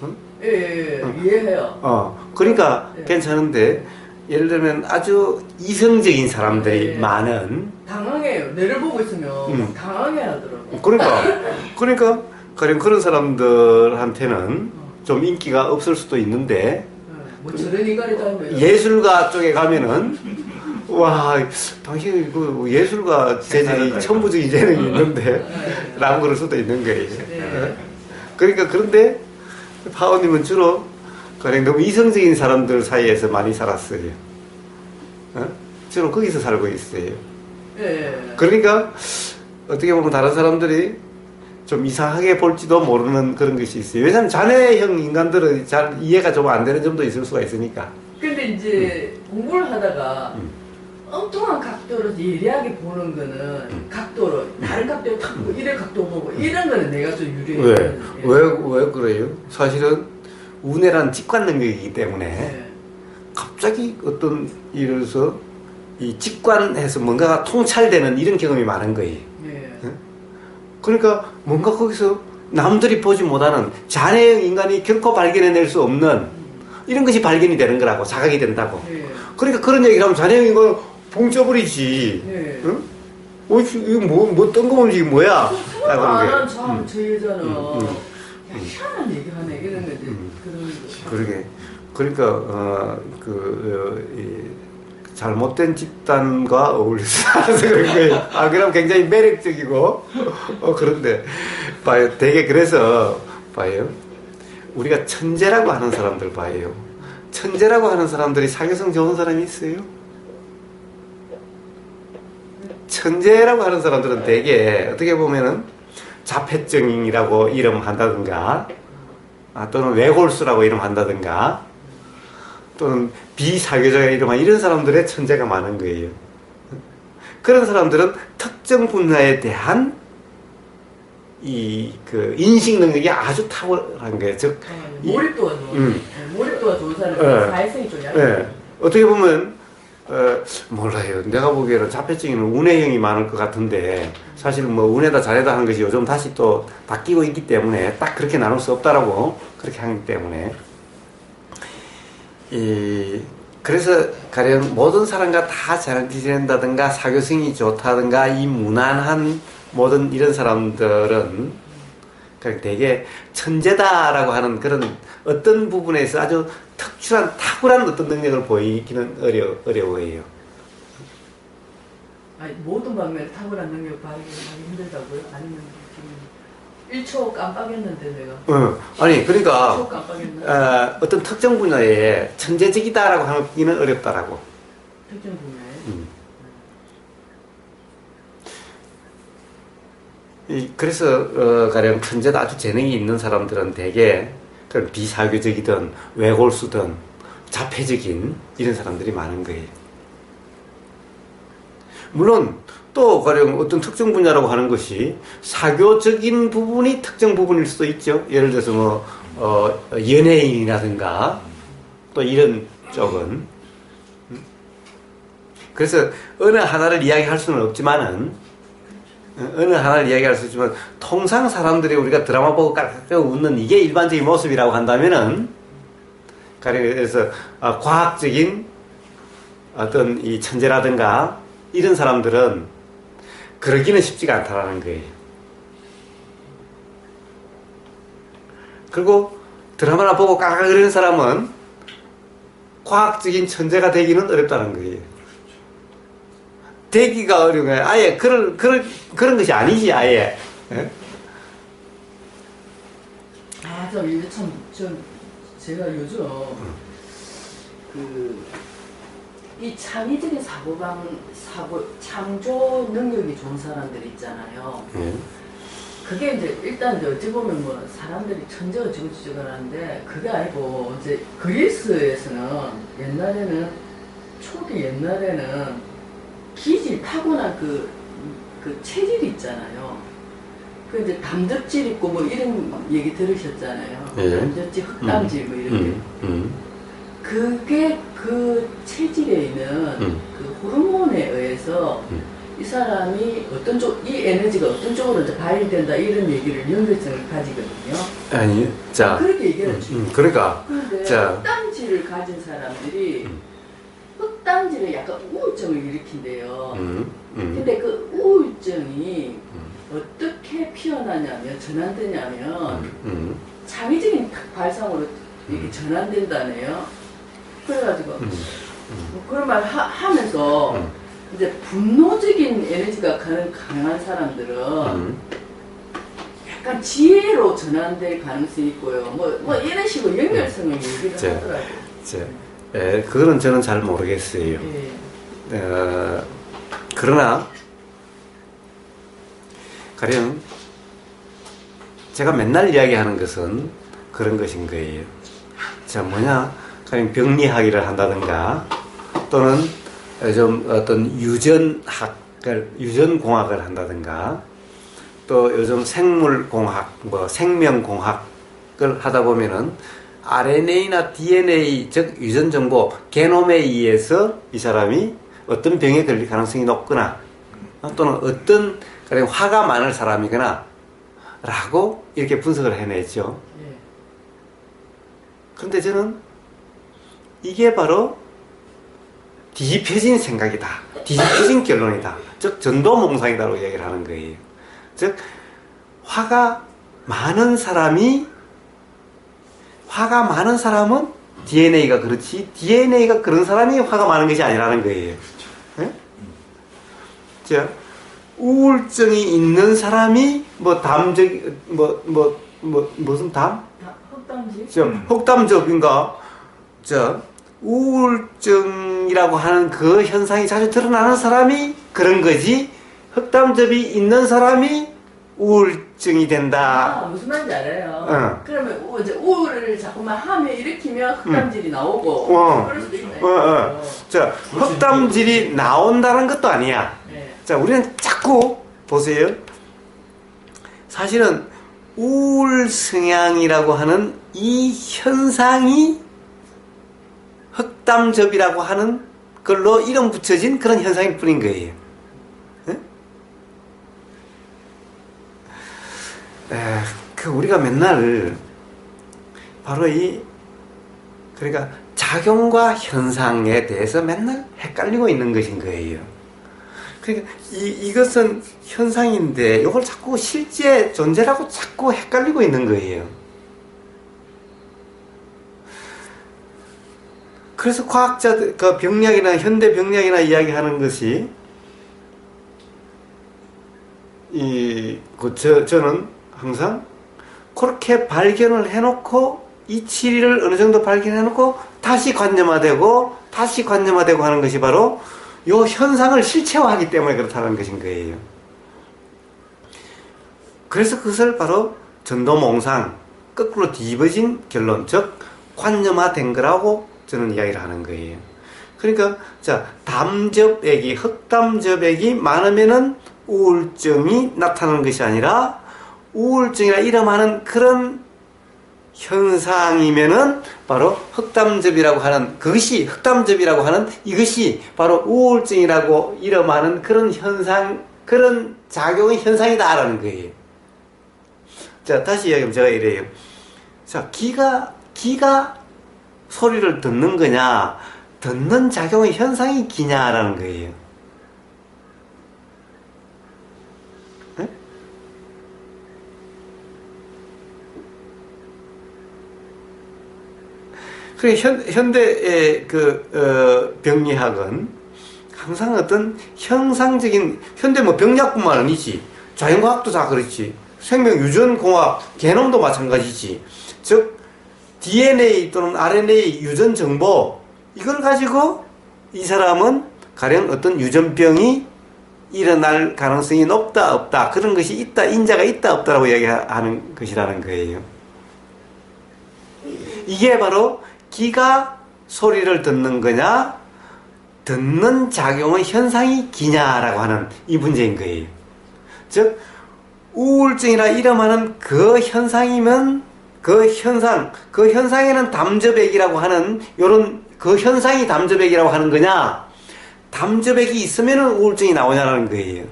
응? 예, 이해해요. 그러니까 예. 괜찮은데 예를 들면 아주 이성적인 사람들이 예. 많은 당황해요. 내를 보고 있으면 당황해 하더라고. 그러니까 가령 그런 사람들한테는 좀 인기가 없을 수도 있는데 뭐 저런 인간이다 하면 예술가 쪽에 가면은 와 당신 그 예술가 재질이 천부적인 재능이 있는데 라고 그럴 수도 있는 거예요. 네. 그러니까 그런데 파워님은 주로 가령 너무 이성적인 사람들 사이에서 많이 살았어요. 주로 거기서 살고 있어요. 예. 그러니까 어떻게 보면 다른 사람들이 좀 이상하게 볼지도 모르는 그런 것이 있어요. 왜냐하면 자네형 인간들은 잘 이해가 좀 안 되는 점도 있을 수가 있으니까. 근데 이제 공부를 하다가 엉뚱한 각도로 예리하게 보는 거는 각도로 다른 각도로 탁 보고 이런 각도 보고 이런 거는 내가 좀 유리해요. 왜 그래요? 사실은 운해란 직관 능력이기 때문에 예. 갑자기 어떤 예를 들어서 이 직관해서 뭔가가 통찰되는 이런 경험이 많은 거예요. 예. 그러니까 뭔가 거기서 남들이 보지 못하는 자네형 인간이 결코 발견해낼 수 없는 이런 것이 발견이 되는 거라고 자각이 된다고. 예. 그러니까 그런 얘기를 하면 자네형 인간 봉쳐버리지. 예. 응? 이거 뭐 뜬금없이 이게 뭐야? 라고 하는 거예요. 저 여자는 야, 희한한 얘기 하네 이런 거지. 그런 거. 그러게. 그러니까 잘못된 집단과 어울려서 살아서 그런 거예요. 그럼 굉장히 매력적이고 그런데 봐요. 되게 그래서 봐요. 우리가 천재라고 하는 사람들 봐요. 천재라고 하는 사람들이 사교성 좋은 사람이 있어요? 천재라고 하는 사람들은 되게 어떻게 보면은 자폐증이라고 이름한다든가 또는 외골수라고 이름한다든가 또는 비사교적인 이런 사람들의 천재가 많은 거예요. 그런 사람들은 특정 분야에 대한 그 인식 능력이 아주 탁월한 거예요. 즉 몰입도가 좋은 몰입도가 좋은 사람은 사회성이 좀 약해요. 어떻게 보면 몰라요. 내가 보기에는 자폐증에는 운해형이 많을 것 같은데 사실은 뭐 운해다 잘해다 하는 것이 요즘 다시 또 바뀌고 있기 때문에 딱 그렇게 나눌 수 없다라고 그렇게 하기 때문에 그래서 가령 모든 사람과 다 잘 지낸다든가 사교성이 좋다든가 이 무난한 모든 이런 사람들은 그냥 되게 천재다라고 하는 그런 어떤 부분에서 아주 특출한 탁월한 어떤 능력을 보이기는 어려워해요. 아니, 모든 방면에 탁월한 능력을 발휘하기 힘들다고요? 아니면 지금 1초 깜빡했는데 내가 아니 그러니까 1초 깜빡했는데 어떤 특정 분야에 천재적이다라고 하기는 어렵다라고. 특정 분야에 그래서 가령 천재다 아주 재능이 있는 사람들은 대개 그런 비사교적이든 외골수든 자폐적인 이런 사람들이 많은 거예요. 물론 또 가령 어떤 특정 분야라고 하는 것이 사교적인 부분이 특정 부분일 수도 있죠. 예를 들어서 뭐 연예인이라든가 또 이런 쪽은 그래서 어느 하나를 이야기할 수는 없지만은 어느 하나를 이야기할 수 있지만 통상 사람들이 우리가 드라마 보고 깔깔깔 웃는 이게 일반적인 모습이라고 한다면은 그래서 과학적인 어떤 이 천재라든가 이런 사람들은 그러기는 쉽지가 않다라는 거예요. 그리고 드라마나 보고 깔깔거리는 사람은 과학적인 천재가 되기는 어렵다는 거예요. 되기가 어려운 거예요. 아예 그런 것이 아니지 아예. 예? 이게 제가 요즘 이 창의적인 창조 능력이 좋은 사람들이 있잖아요. 그게 이제 일단 어찌 보면 뭐 사람들이 천재가 지고지고를 하는데 그게 아니고 이제 그리스에서는 초기 옛날에는 기질 타고난 그 체질이 있잖아요. 그 이제 담즙질 있고 뭐 이런 얘기 들으셨잖아요. 담즙질, 흑담질 뭐 이런 게. 그게 그 체질에 있는 그 호르몬에 의해서 이 사람이 이 에너지가 어떤 쪽으로 이제 발휘된다 이런 얘기를 연결성을 가지거든요. 아니, 자, 그렇게 얘기하죠. 그러니까, 그런데 자, 흑담지를 가진 사람들이 흑담지를 약간 우울증을 일으킨대요. 근데 그 우울증이 어떻게 피어나냐면 전환되냐면 창의적인 발상으로 이렇게 전환된다네요. 그래가지고 뭐 그런 말 하면서 이제 분노적인 에너지가 강한 사람들은 약간 지혜로 전환될 가능성이 있고요. 뭐 이런 식으로 연결성을 얘기를 하더라고요. 그거는 저는 잘 모르겠어요. 예. 그러나 가령 제가 맨날 이야기하는 것은 그런 것인 거예요. 자, 뭐냐, 가령 병리학을 한다든가 또는 좀 어떤 유전공학을 한다든가 또 요즘 생물공학, 뭐 생명공학을 하다 보면은 RNA나 DNA, 즉 유전정보, 게놈에 의해서 이 사람이 어떤 병에 걸릴 가능성이 높거나 또는 어떤 가령 화가 많을 사람이거나 라고 이렇게 분석을 해내죠. 예. 그런데 저는 이게 바로 뒤집혀진 생각이다. 뒤집혀진 결론이다. 즉 전도몽상이다라고 얘기를 하는 거예요. 즉 화가 많은 사람은 DNA가 그렇지 DNA가 그런 사람이 화가 많은 것이 아니라는 거예요. 네? 자, 우울증이 있는 사람이 무슨 담? 흑담지? 혹담적인가? 자, 우울증이라고 하는 그 현상이 자주 드러나는 사람이 그런 거지, 흑담접이 있는 사람이 우울증이 된다. 무슨 말인지 알아요. 그러면 이제 우울을 자꾸만 하면 일으키면 흑담질이 나오고 그럴 수도 있나요? 자, 흑담질이 나온다는 것도 아니야. 네. 자, 우리는 자꾸 보세요. 사실은 우울 성향이라고 하는 이 현상이 흑담접이라고 하는 걸로 이름 붙여진 그런 현상일 뿐인 거예요. 우리가 맨날 바로 그러니까 작용과 현상에 대해서 맨날 헷갈리고 있는 것인 거예요. 그러니까 이것은 현상인데 이걸 자꾸 실제 존재라고 자꾸 헷갈리고 있는 거예요. 그래서 과학자들, 그 병리학이나 현대 병리학이나 이야기하는 것이 저는 항상 그렇게 발견을 해놓고 이치를 어느 정도 발견해놓고 다시 관념화되고 하는 것이 바로 이 현상을 실체화하기 때문에 그렇다는 것인 거예요. 그래서 그것을 바로 전도몽상, 거꾸로 뒤집어진 결론, 즉 관념화된 거라고 저는 이야기를 하는 거예요. 그러니까 자, 담접액이, 흑담접액이 많으면은 우울증이 나타나는 것이 아니라 우울증이라 이름하는 그런 현상이면은 바로 흑담접이라고 하는 그것이, 흑담접이라고 하는 이것이 바로 우울증이라고 이름하는 그런 현상, 그런 작용의 현상이다라는 거예요. 자, 다시 이야기하면 제가 이래요. 자, 귀가 소리를 듣는 거냐, 듣는 작용의 현상이 귀냐라는 거예요. 네? 그래, 현대의 병리학은 항상 어떤 형상적인, 현대 병리학뿐만 아니지, 자연과학도 다 그렇지, 생명 유전공학, 게놈도 마찬가지지. 즉 DNA 또는 RNA 유전 정보, 이걸 가지고 이 사람은 가령 어떤 유전병이 일어날 가능성이 높다 없다, 그런 것이 있다, 인자가 있다 없다라고 이야기하는 것이라는 거예요. 이게 바로 귀가 소리를 듣는 거냐, 듣는 작용의 현상이 귀냐라고 하는 이 문제인 거예요. 즉 우울증이라 이름하는 그 현상이면 그 현상에는 담접액이라고 하는 요런 그 현상이 담접액이라고 하는 거냐, 담접액이 있으면 우울증이 나오냐라는 거예요.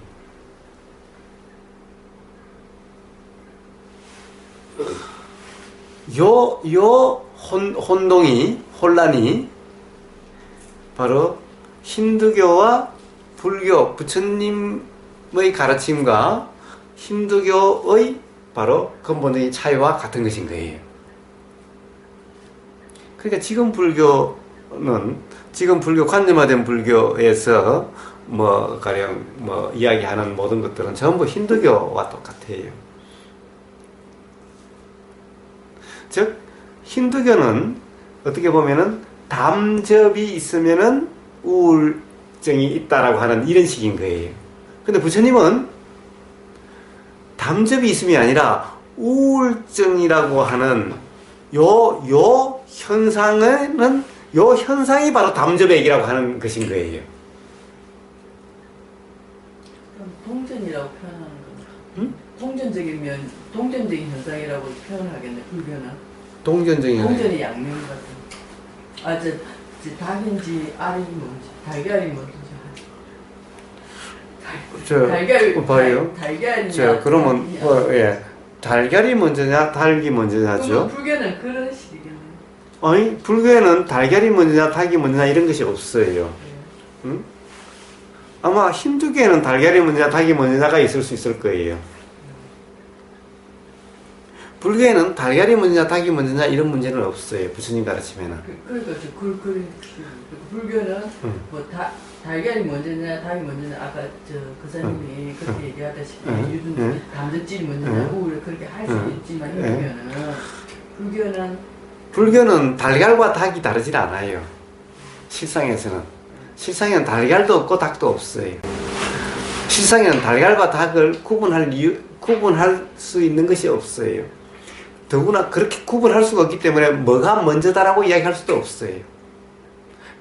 혼란이 바로 힌두교와 불교, 부처님의 가르침과 힌두교의 바로 근본적인 차이와 같은 것인 거예요. 그러니까 지금 불교 관념화된 불교에서 가령 이야기하는 모든 것들은 전부 힌두교와 똑같아요. 즉, 힌두교는 어떻게 보면은 담접이 있으면은 우울증이 있다라고 하는 이런 식인 거예요. 근데 부처님은 담접이 있음이 아니라 우울증이라고 하는 요 현상이 바로 담접의 얘기라고 하는 것인 거예요. 그럼 동전이라고 표현하는 건가? 응? 동전적인 현상이라고 표현하겠네, 불교는. 동전적인 양면 같은. 닭인지 알인지 뭔지, 달걀이 뭔지. 봐요. 달걀이냐. 그러면 달걀이 먼저냐, 닭이 먼저냐죠. 불교는 그런 식이겠네. 아니, 불교에는 달걀이 먼저냐, 닭이 먼저냐 이런 것이 없어요. 응? 아마 힌두교에는 달걀이 먼저냐, 닭이 먼저냐가 있을 수 있을 거예요. 불교에는 달걀이 먼저냐, 닭이 먼저냐 이런 문제는 없어요. 부처님 가르침에는. 그러니까 불교는 달걀이 먼저냐, 닭이 먼저냐, 아까 그 사님이 그렇게 얘기하다시피 담즙질이 먼저냐, 우울을 그렇게 할 수 있지만 불교는 달걀과 닭이 다르질 않아요. 실상에서는 달걀도 없고 닭도 없어요. 실상에는 달걀과 닭을 구분할 수 있는 것이 없어요. 더구나 그렇게 구분할 수가 없기 때문에 뭐가 먼저다라고 이야기할 수도 없어요.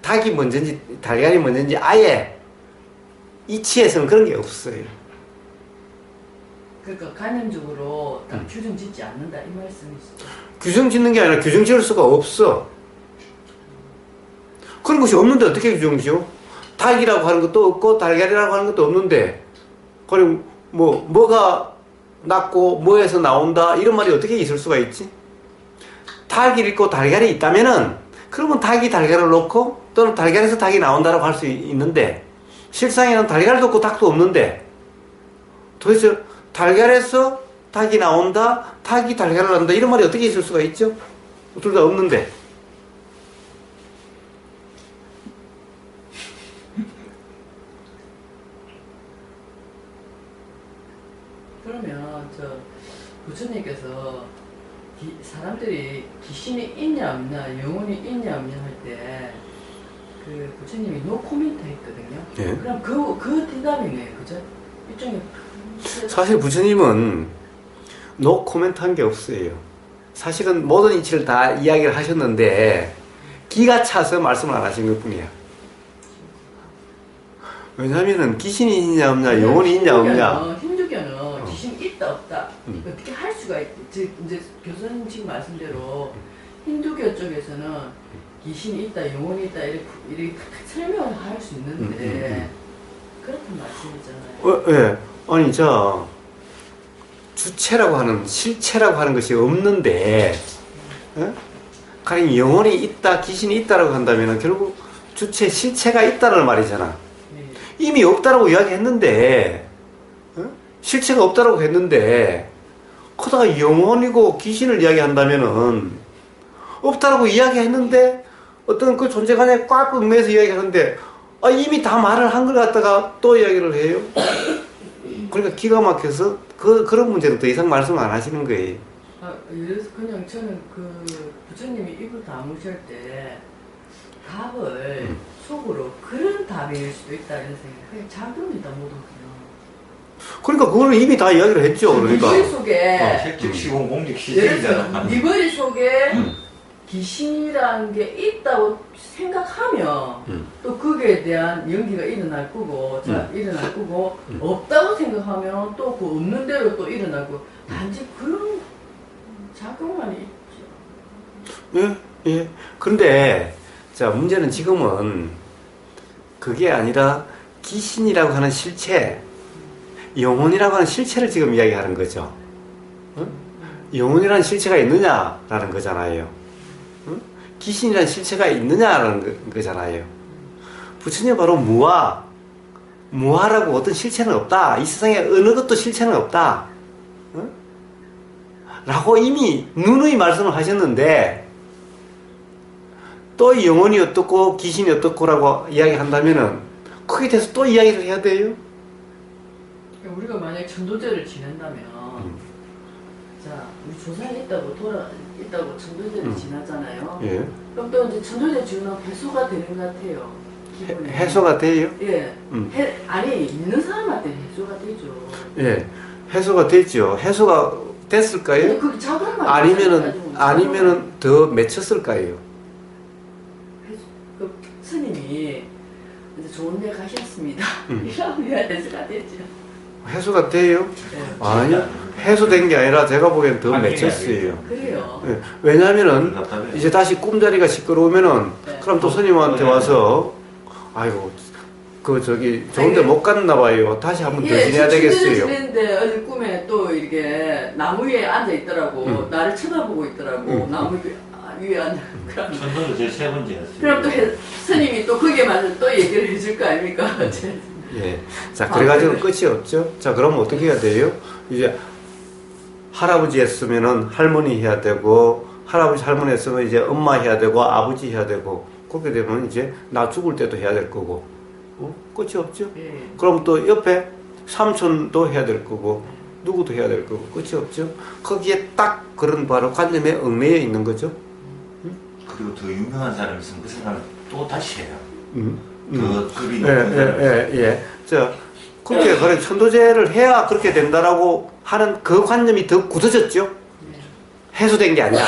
닭이 먼저인지 달걀이 먼저인지 아예 이치에서는 그런 게 없어요. 그러니까 관념적으로 딱 규정 짓지 않는다 이 말씀이시죠? 규정 짓는 게 아니라 규정 지을 수가 없어. 그런 것이 없는데 어떻게 규정 지어? 닭이라고 하는 것도 없고 달걀이라고 하는 것도 없는데 그럼 뭐가 낳고 뭐에서 나온다 이런 말이 어떻게 있을 수가 있지? 닭이 있고 달걀이 있다면은 그러면 닭이 달걀을 놓고 또는 달걀에서 닭이 나온다라고 할 수 있는데 실상에는 달걀도 없고 닭도 없는데 도대체 달걀에서 닭이 나온다, 닭이 달걀을 낳는다 이런 말이 어떻게 있을 수가 있죠? 둘 다 없는데. 그러면 부처님께서 사람들이 귀신이 있냐 없냐, 영혼이 있냐 없냐 할 때 그 부처님이 노 코멘트 했거든요. 예. 그럼 그 대답이네, 그죠? 일종의 사실 부처님은 노 코멘트 한 게 없어요. 사실은 모든 이치를 다 이야기를 하셨는데 기가 차서 말씀을 안 하신 것 뿐이야. 왜냐하면 귀신이 있냐 없냐, 영혼이 있냐 없냐. 힌두교는 귀신이 있다 없다 어떻게 할 수가 있지? 이제 교수님 지금 말씀대로 힌두교 쪽에서는 귀신이 있다, 영혼이 있다 이렇게 설명을 할 수 있는데 그렇단 말씀이잖아요. 예. 아니 주체라고 하는 실체라고 하는 것이 없는데 가령 영혼이 있다, 귀신이 있다라고 한다면 결국 주체, 실체가 있다는 말이잖아. 이미 없다라고 이야기했는데 실체가 없다라고 했는데 그러다가 영혼이고 귀신을 이야기한다면은 없다라고 이야기했는데 어떤 그 존재관에 꽉 얽매여서 이야기하는데 이미 다 말을 한 걸 갖다가 또 이야기를 해요. 그러니까 기가 막혀서 그런 문제는 더 이상 말씀 안 하시는 거예요. 그래서 그냥 저는 부처님이 입을 다무실 때 답을 속으로 그런 답일 수도 있다 이런 생각. 그냥 작용이다 모두 그냥. 그러니까 그거는 이미 다 이야기를 했죠. 그러니까. 네 머릿속에 색즉시고 예를 목적시잖아. 네 머릿속에 귀신이라는 게 있다고 생각하면 또 거기에 대한 연기가 일어날 거고 일어날 거고 없다고 생각하면 또 그 없는 대로 또 일어날 거고 단지 그런 작용만 있죠. 예. 그런데 문제는 지금은 그게 아니라 귀신이라고 하는 실체, 영혼이라고 하는 실체를 지금 이야기하는 거죠. 영혼이라는 실체가 있느냐라는 거잖아요. 응? 귀신이라는 실체가 있느냐라는 거잖아요. 부처님 바로 무아라고 어떤 실체는 없다. 이 세상에 어느 것도 실체는 없다. 응? 라고 이미 누누이 말씀을 하셨는데 또 영혼이 어떻고 귀신이 어떻고라고 이야기한다면은 거기에 대해서 또 이야기를 해야 돼요. 우리가 만약 천도제를 지낸다면 자, 우리 조상이 있다고 천도제를 지났잖아요. 예. 그럼 또 이제 천도제 지으면 해소가 되는 것 같아요. 기분이. 해소가 돼요? 예. 아니 있는 사람한테 해소가 되죠. 예. 해소가 됐죠. 해소가 됐을까요? 그 자본만 아니면은 더 맺혔을까요? 그 스님이 이제 좋은 데 가셨습니다. 이러면 해소가 되죠. 해소가 돼요? 네. 아니요. 해소된 게 아니라 제가 보기엔 더 맺혔어요. 그래요. 예. 왜냐면은 이제 다시 꿈자리가 시끄러우면은 네. 그럼 또 스님한테 와서 아이고 좋은데 못 갔나 봐요. 다시 한번 더 지내야 되겠어요. 지냈는데 어제 꿈에 또 이렇게 나무 위에 앉아 있더라고. 나를 쳐다보고 있더라고. 나무 위에 앉아. 천도는 제 세 번째였어요. 그럼 또 스님이 또 그게 맞아 또 얘기를 해줄 거 아닙니까? 예. 자, 그래가지고 끝이 없죠. 자, 그러면 어떻게 해야 돼요? 이제 할아버지 했으면은 할머니 해야 되고, 할아버지 할머니 했으면 이제 엄마 해야 되고, 아버지 해야 되고, 그렇게 되면 이제 나 죽을 때도 해야 될 거고, 끝이 없죠. 예. 그럼 또 옆에 삼촌도 해야 될 거고, 누구도 해야 될 거고, 끝이 없죠. 거기에 딱 그런 바로 관념에 얽매여 있는 거죠. 그리고 더 유명한 사람이 있으면 그 사람은 또 다시 해요. 예, 급이 높은 사람. 예. 자, 그렇게 그래 천도제를 해야 그렇게 된다라고 하는 그 관념이 더 굳어졌죠. 해소된 게 아니라.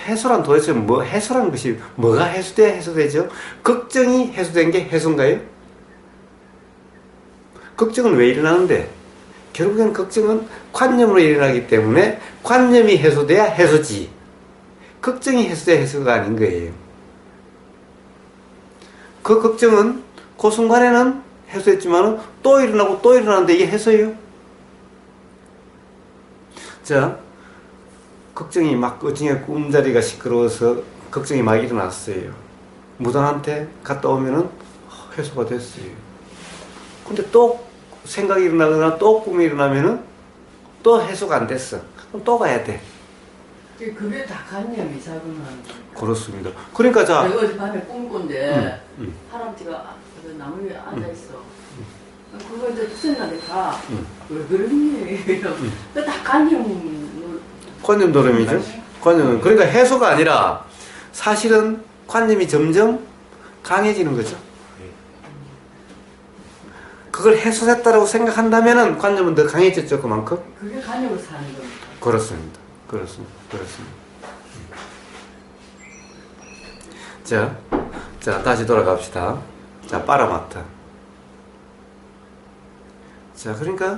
해소란 도대체 해소란 것이 뭐가 해소되죠? 걱정이 해소된 게 해소인가요? 걱정은 왜 일어나는데? 결국엔 걱정은 관념으로 일어나기 때문에 관념이 해소돼야 해소지. 걱정이 해소돼야 해소가 아닌 거예요. 그 걱정은 그 순간에는 해소했지만 또 일어나고 또 일어나는데 이게 해소예요. 자, 걱정이 막 어중에 꿈자리가 시끄러워서 걱정이 막 일어났어요. 무당한테 갔다 오면은 해소가 됐어요. 근데 또 생각이 일어나거나 또 꿈이 일어나면은 또 해소가 안 됐어. 그럼 또 가야 돼. 그게 다 관념이 작용하는 거예요. 그렇습니다. 그러니까 자, 내가 어젯밤에 꿈 꾼데 할아버지가 그 나무 위에 앉아있어. 그거 이제 투생한테 가. 왜 그러니? 다 관념 도름이죠. 관념은 그러니까 해소가 아니라 사실은 관념이 점점 강해지는 거죠. 그걸 해소했다라고 생각한다면은 관념은 더 강해졌죠, 그만큼. 그게 관념을 사는 겁니다. 그렇습니다. 자, 다시 돌아갑시다. 자, 파라마타. 자, 그러니까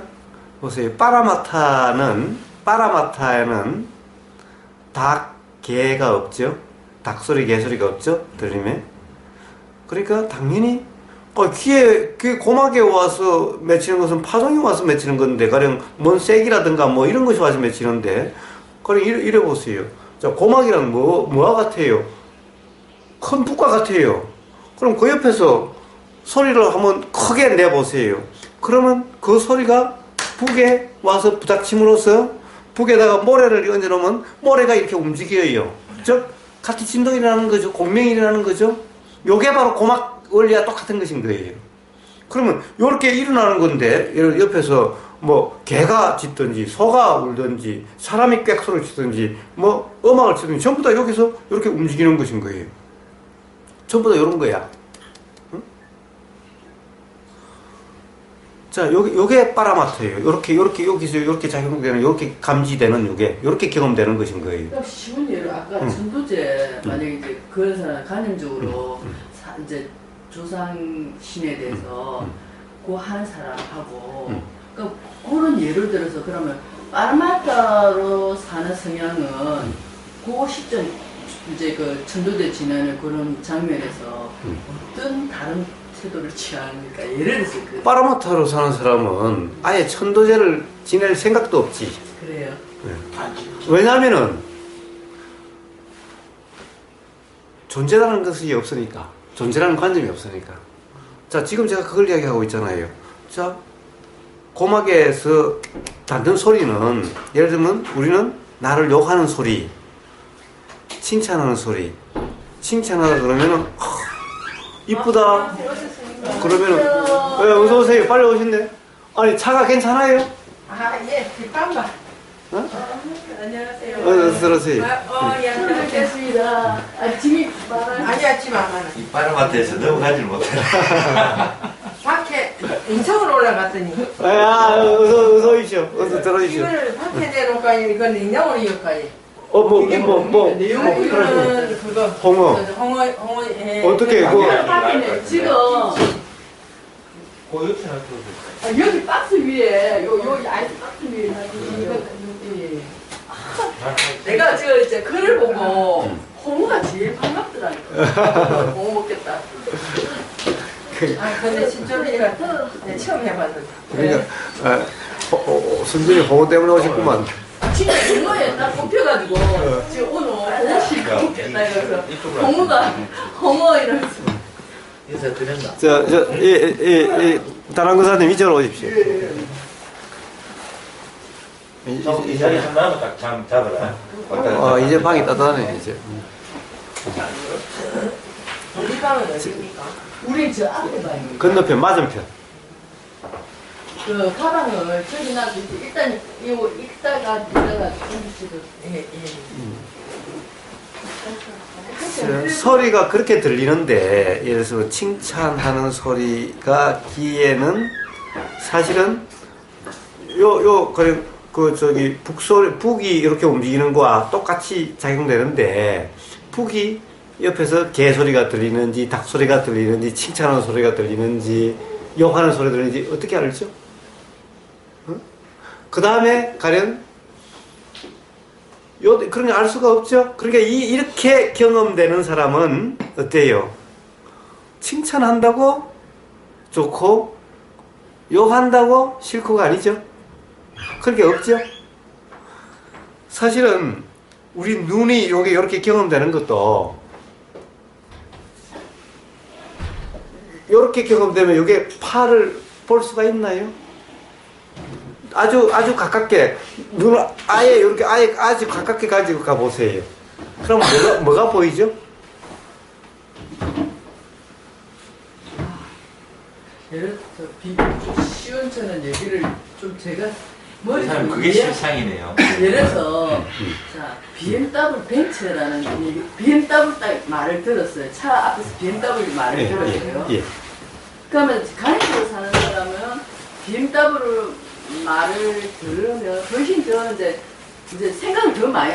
보세요. 파라마타에는 닭, 개가 없죠. 닭소리, 개소리가 없죠. 들리면. 그러니까 당연히 귀에 고막에 와서 맺히는 것은 파종이 와서 맺히는 건데, 가령 뭔 쐐기라든가 뭐 이런 것이 와서 맺히는데, 그럼 이래 보세요. 자, 고막이란 뭐와 같아요? 큰 북과 같아요. 그럼 그 옆에서 소리를 한번 크게 내보세요. 그러면 그 소리가 북에 와서 부닥침으로써 북에다가 모래를 얹어놓으면 모래가 이렇게 움직여요. 즉, 같이 진동이 일어나는 거죠. 공명이 일어나는 거죠. 요게 바로 고막 원리와 똑같은 것인 거예요. 그러면 요렇게 일어나는 건데, 옆에서 뭐 개가 짖든지 소가 울든지 사람이 꽥소리를 치든지 뭐 음악을 치든지 전부 다 여기서 이렇게 움직이는 것인 거예요. 전부 다 이런 거야. 응? 자, 요게 파라마트예요. 여기서 이렇게 작용되는, 이렇게 감지되는 이렇게 경험되는 것인 거예요. 그러니까 쉬운 예로 아까 천도제 만약에 이제 그런 사람 간접적으로 이제 조상신에 대해서 그 하는 사람하고 그러니까 그런 예를 들어서 그러면 파라마타로 사는 성향은 그 시점 이제 그 천도제 지내는 그런 장면에서 어떤 다른 태도를 취하니까 예를 들어서 빠라마타로 사는 사람은 아예 천도제를 지낼 생각도 없지. 그래요. 왜냐하면은 존재라는 것이 없으니까, 존재라는 관점이 없으니까. 자, 지금 제가 그걸 이야기하고 있잖아요. 자, 고막에서 듣는 소리는, 예를 들면 우리는 나를 욕하는 소리, 칭찬하는 소리, 칭찬하다 그러면은 이쁘다 그러면은 네, 어서 오세요. 빨리 오신대. 아니 차가 괜찮아요? 예, 뒷방가. 어? 안녕하세요. 어서 들어오세요. 예, 뵙겠습니다. 짐이 많아요. 아니야, 집 안 많아. 이 빠르마트에서 넘어가질 못해. 밖에 인천으로 올라갔더니. 어서 오십시오. 어서 들어오십시오. 이거를 밖에 내놓을까요? 이건 냉장고로 이을까요? 이거는 그거. 홍어, 예. 어떻게 그거 지금 그 옆에 놔둬도 여기 박스 위에 여기 아이스 박스 위에 이거 내가 지금 이제 글을 보고 홍어가 제일 반갑더라니까. 홍어 먹겠다. 근데 진짜 내가 처음 해봤는데. 그러니까 순전히 홍어 때문에 오셨구만. 진짜 홍어에 딱 꼽혀가지고 지금 오늘 홍어 실컷 먹겠다 이러면서 홍어 이러면서 인사드렸나? 다른 거사님 이쪽으로 오십시오. 이 자리 한번 딱 잡아라. 이제 방이 따뜻하네 이제. 우리 방은 어디입니까? 우리 저 앞에 봐요. 건너편 맞은편. 그 가방을 저기 놔두지 일단 이거 이따가 준비시를 예, 예. 소리가 그렇게 들리는데 예를 들어서 칭찬하는 소리가 귀에는 사실은 북이 이렇게 움직이는 거와 똑같이 작용되는데 북이 옆에서 개 소리가 들리는지 닭 소리가 들리는지 칭찬하는 소리가 들리는지 욕하는 소리가 들리는지 어떻게 알죠? 그 다음에 가령 그런 게 알 수가 없죠. 그러니까 이렇게 경험되는 사람은 어때요? 칭찬한다고 좋고 욕한다고 싫고가 아니죠. 그런 게 없죠. 사실은 우리 눈이 이렇게 경험되는 것도 이렇게 경험되면 이게 팔을 볼 수가 있나요? 아주 가깝게 눈을 아예 이렇게 아주 가깝게 가지고 가 보세요. 그럼 뭐가 보이죠? 예를 들어서 시원찮은 얘기를 좀 제가 머리 사람 그게 실상이네요. 예를 들어서 자 BMW 벤츠라는 BMW 딱 말을 들었어요. 차 앞에서 BMW 말을 들었어요. 그러면 가이드로 사는 사람은 BMW 말을 들으면 훨씬 더 이제 생각을 더 많이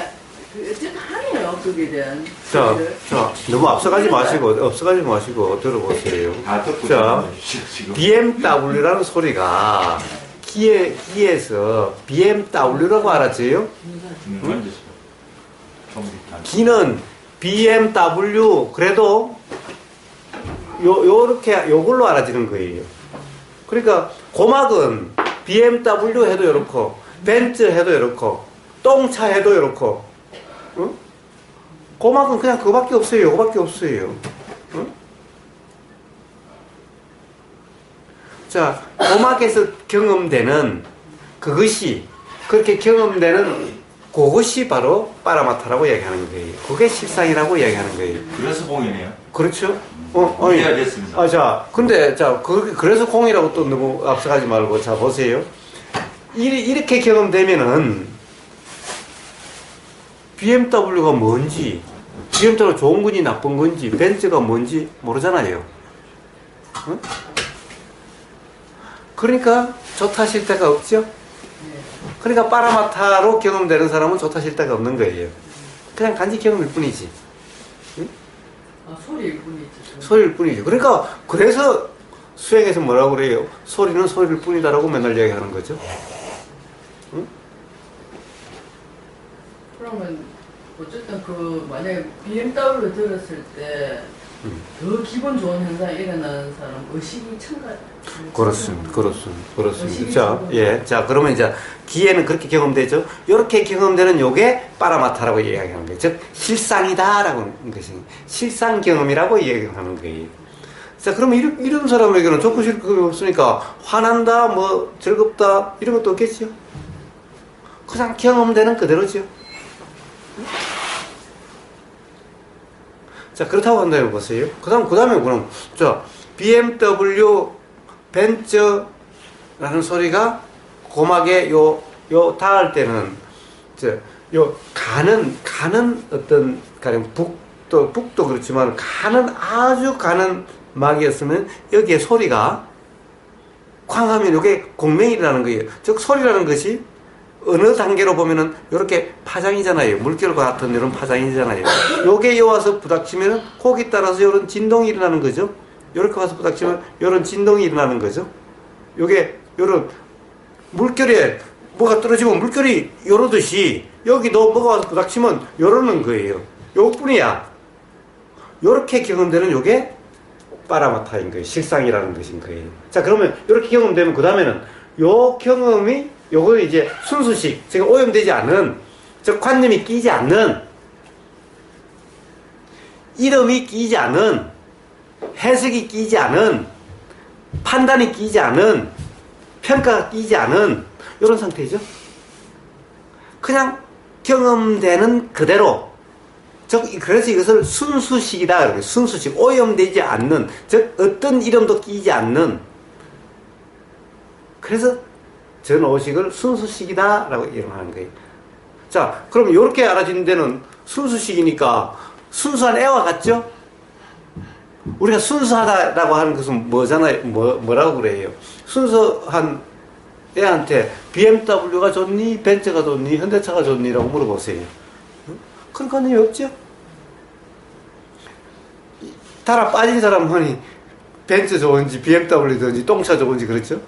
어쨌든 하네요. 거기에 대한 자, 너무 앞서가지 마시고 들어보세요. 자, BMW라는 소리가 귀에서 BMW라고 알았지요? 귀는 BMW 그래도 요걸로 알아지는 거예요. 그러니까 고막은 BMW 해도 이렇고 벤츠 해도 이렇고 똥차 해도 이렇고 응? 고막은 그냥 그거밖에 없어요. 요거밖에 없어요. 응? 자, 고막에서 경험되는 그것이 그렇게 경험되는 그것이 바로 빠라마타라고 이야기하는 거예요. 그게 실상이라고 이야기하는 거예요. 그래서 공이네요. 그렇죠? 이해가 됐습니다. 자, 근데, 그래서 공이라고 또 너무 앞서가지 말고, 자, 보세요. 이렇게 경험되면은, BMW가 뭔지, BMW가 좋은 건지 나쁜 건지, 벤츠가 뭔지 모르잖아요. 응? 그러니까, 좋다 싫다가 없죠? 그러니까, 빠라마타로 경험되는 사람은 좋다 싫다가 없는 거예요. 그냥 단지 경험일 뿐이지. 소리일 뿐이지. 소리일 뿐이죠. 그러니까 그래서 수행에서 뭐라고 그래요? 소리는 소리일 뿐이다라고 맨날 이야기하는 거죠. 응? 그러면 어쨌든 만약에 BMW를 들었을 때 더 기분 좋은 현상이 일어나는 사람 의식이 첨가. 그렇습니다. 자, 예. 자, 그러면 이제 기에는 그렇게 경험되죠. 이렇게 경험되는 요게 파라마타라고 이야기하는 거예요. 즉, 실상이다라고 하는 것이 실상 경험이라고 이야기하는 거예요. 자, 그러면 이런 사람에게는 좋고 싫고 없으니까 화난다, 뭐 즐겁다 이런 것도 없겠죠. 그냥 경험되는 그대로죠. 자, 그렇다고 한다면 보세요. 그 다음에 그럼, BMW 벤츠라는 소리가 고막에 닿을 때는, 가는 어떤, 가령 북도 그렇지만, 아주 가는 막이었으면, 여기에 소리가 쾅 하면 이게 공명이라는 거예요. 즉, 소리라는 것이 어느 단계로 보면은 이렇게 파장이잖아요. 물결과 같은 이런 파장이잖아요. 요게 와서 부닥치면은 거기 따라서 이런 진동이 일어나는 거죠. 이렇게 와서 부닥치면 이런 진동이 일어나는 거죠. 요게 이런 물결에 뭐가 떨어지면 물결이 요러듯이 여기도 뭐가 와서 부닥치면 요러는 거예요. 요뿐이야. 요렇게 경험되는 요게 파라마타인 거예요. 실상이라는 것인 거예요. 자, 그러면 이렇게 경험되면 그 다음에는 요 경험이 요거는 이제 순수식, 제가 오염되지 않은, 즉 관념이 끼지 않는, 이름이 끼지 않은, 해석이 끼지 않은, 판단이 끼지 않은, 평가가 끼지 않은 이런 상태죠. 그냥 경험되는 그대로, 즉 그래서 이것을 순수식이다 그래요. 순수식, 오염되지 않는, 즉 어떤 이름도 끼지 않는. 그래서 전오식을 순수식이다 라고 이름하는 거예요. 자, 그럼 이렇게 알아지는 데는 순수식이니까 순수한 애와 같죠? 우리가 순수하다라고 하는 것은 뭐잖아요? 뭐라고 그래요? 순수한 애한테 BMW가 좋니? 벤츠가 좋니? 현대차가 좋니? 라고 물어보세요. 그런 관념이 없죠? 달아 빠진 사람은 벤츠 좋은지 BMW 좋은지 똥차 좋은지 그렇죠?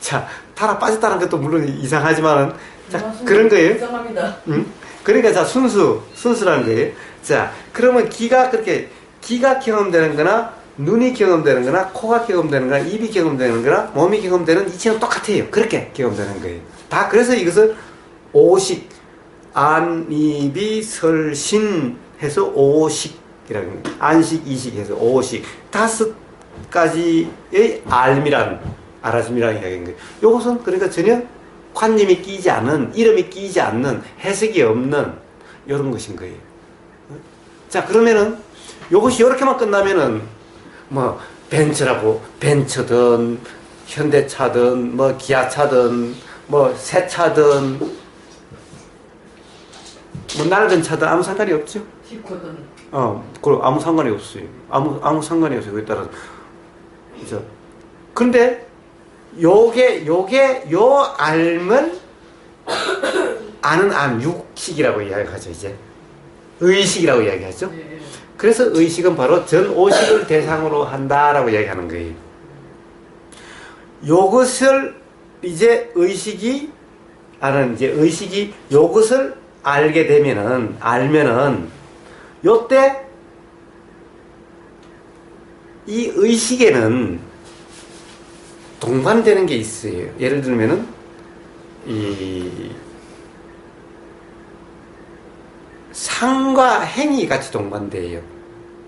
자, 달아 빠졌다는 것도 물론 이상하지만은, 자, 그런 거예요. 이상합니다. 그러니까, 자, 순수라는 거예요. 자, 그러면 기가 경험되는 거나, 눈이 경험되는 거나, 코가 경험되는 거나, 입이 경험되는 거나, 몸이 경험되는 이치는 똑같아요. 그렇게 경험되는 거예요. 다, 그래서 이것을 오식, 안, 입이, 설, 신 해서 오식이라고 합니다. 안식, 이식 해서 오식. 5가지의 알아짐이라는 이야기인 거예요. 이것은 그러니까 전혀 관념이 끼지 않은, 이름이 끼지 않는, 해석이 없는 이런 것인 거예요. 자, 그러면은 이것이 이렇게만 끝나면은 뭐 벤츠든 현대차든 뭐 기아차든 뭐 새 차든 뭐 낡은 차든 아무 상관이 없죠. 디코든. 그럼 아무 상관이 없어요. 아무 상관이 없어요. 그에 따라서. 그죠? 그런데 요 알을 아는 육식이라고 이야기하죠, 이제. 의식이라고 이야기하죠. 네. 그래서 의식은 바로 전오식을 대상으로 한다라고 이야기하는 거예요. 요것을 이제 의식이 요것을 알면은, 요때 이 의식에는 동반되는 게 있어요. 예를 들면은, 이, 상과 행이 같이 동반돼요.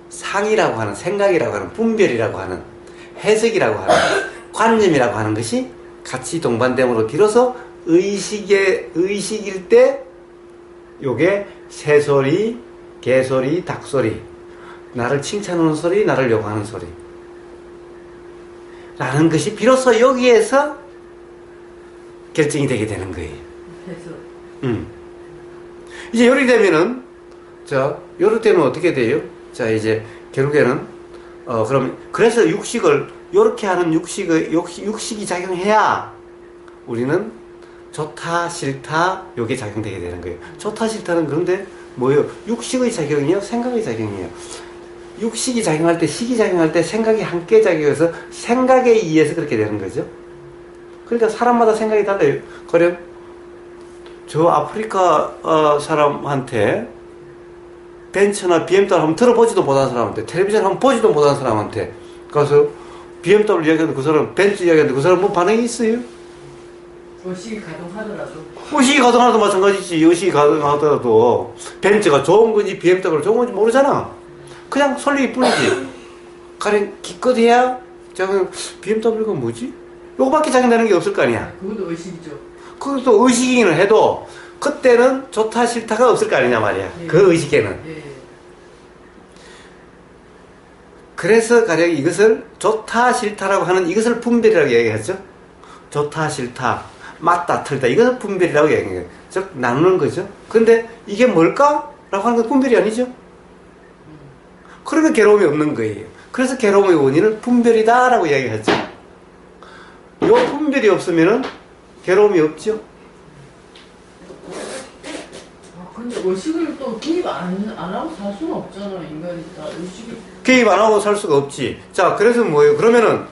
상이라고 하는, 생각이라고 하는, 분별이라고 하는, 해석이라고 하는, 관념이라고 하는 것이 같이 동반됨으로 비로소 의식일 때, 요게 새소리, 개소리, 닭소리, 나를 칭찬하는 소리, 나를 욕하는 소리. 라는 것이 비로소 여기에서 결정이 되게 되는 거예요. 이제 요리 되면은, 요럴 때는 어떻게 돼요? 자, 이제 결국에는, 그럼, 그래서 육식을, 요렇게 하는 육식이 작용해야 우리는 좋다, 싫다, 요게 작용되게 되는 거예요. 좋다, 싫다는 그런데 뭐예요? 육식의 작용이요? 생각의 작용이에요. 육식이 작용할 때, 식이 작용할 때 생각이 함께 작용해서 생각에 의해서 그렇게 되는 거죠. 그러니까 사람마다 생각이 달라요. 그래, 저 아프리카 사람한테 벤츠나 BMW 한번 들어보지도 못한 사람한테, 텔레비전 한번 보지도 못한 사람한테 가서 BMW 이야기하는데 그 사람 벤츠 이야기하는데 그 사람 뭐 반응이 있어요? 의식이 가동하더라도. 의식이 가동하더라도 마찬가지지. 의식이 가동하더라도 벤츠가 좋은 건지 BMW가 좋은 건지 모르잖아. 그냥 설리기 뿐이지. 가령 기껏해야 자기 BMW가 뭐지? 요거밖에 자기내는 게 없을 거 아니야. 그것도 의식이죠. 그것도 의식이기는 해도 그때는 좋다 싫다가 없을 거 아니냐 말이야. 예. 그 의식에는. 예. 그래서 가령 이것을 좋다 싫다라고 하는 이것을 분별이라고 얘기하죠. 좋다 싫다 맞다 틀다 이것을 분별이라고 얘기해요. 즉 나누는 거죠. 근데 이게 뭘까? 라고 하는 건 분별이 아니죠. 그러면 괴로움이 없는 거예요. 그래서 괴로움의 원인은 분별이다 라고 이야기하죠. 이 분별이 없으면 괴로움이 없죠. 근데 의식을 또 개입 안 하고 살 수는 없잖아. 인간이 다 의식이. 개입 안 하고 살 수가 없지. 자, 그래서 뭐예요? 그러면은,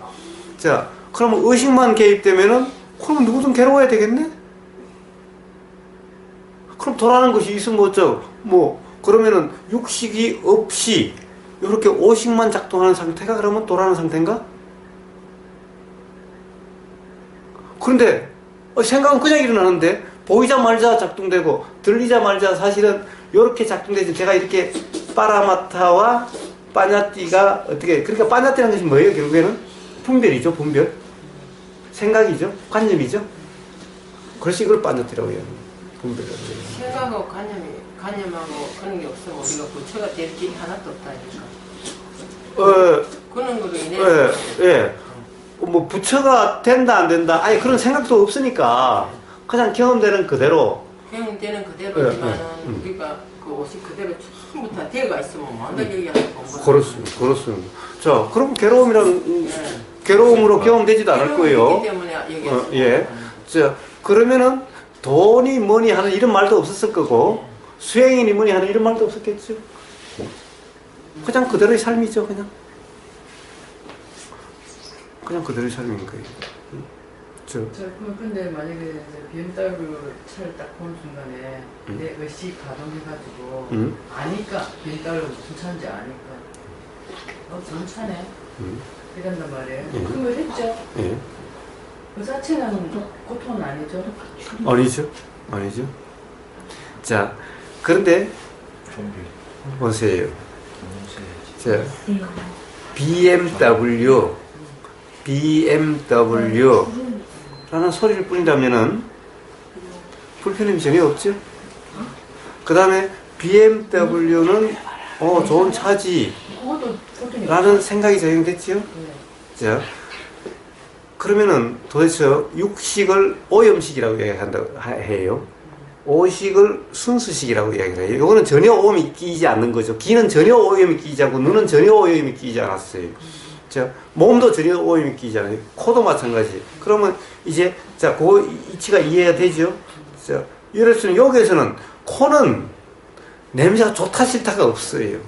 자, 그러면 의식만 개입되면은, 그러면 누구든 괴로워야 되겠네? 그럼 도라는 것이 있으면 어쩌, 그러면은 육식이 없이, 이렇게 오식만 작동하는 상태가 그러면 도라는 상태인가? 그런데, 생각은 그냥 일어나는데, 보이자마자 작동되고, 들리자마자 사실은 이렇게 작동되지. 제가 이렇게 파라마타와 빠냐띠가 어떻게, 그러니까 빠냐띠라는 것이 뭐예요? 결국에는 분별이죠, 분별. 생각이죠, 관념이죠. 그래서 이걸 빠냐띠라고 해요. 분별이라고 해요. 생각하고 관념하고 그런 게 없으면 우리가 부처가 될 길이 하나도 없다니까. 그런 거로 인해 부처가 된다, 안 된다. 아니, 그런 생각도 없으니까. 그냥 경험되는 그대로. 경험되는 그대로지만은 우리가 그 옷이 그대로 전부 다 되어가 있으면 뭔가 얘기하는 건가. 그렇습니다. 자, 그럼 괴로움으로 경험되지도 않을 거예요. 때문에 얘기했어요. 예. 자, 그러면은 돈이 뭐니 하는 이런 말도 없었을 거고, 수행이니 뭐니 하는 이런 말도 없었겠죠. 그냥 그대로의 삶이죠, 그냥. 그냥 그대로의 삶인 거예요. 근데 만약에 BMW 차를 딱 보는 순간에 내 의식 가동해가지고 아니까 BMW가 무슨 차인지 아니까 좋은 차네 이런단 말이에요. 그런 걸 했죠. 예. 그 자체는 고통은 아니죠. 아니죠. 자, 그런데 보세요. 자, BMW라는 소리를 뿌린다면은 불편함이 전혀 없죠. 그 다음에 BMW는 좋은 차지 라는 생각이 작용됐죠. 자, 그러면은 도대체 육식을 오염식이라고 해요. 오식을 순수식이라고 이야기를 해요. 이거는 전혀 오염이 끼이지 않는 거죠. 귀는 전혀 오염이 끼이지 않고 눈은 전혀 오염이 끼이지 않았어요. 자, 몸도 전혀 오염이 끼이지 않아요. 코도 마찬가지. 그러면 이제 그 이치가 이해가 되죠. 자, 예를 들어서 여기에서는 코는 냄새가 좋다 싫다가 없어요.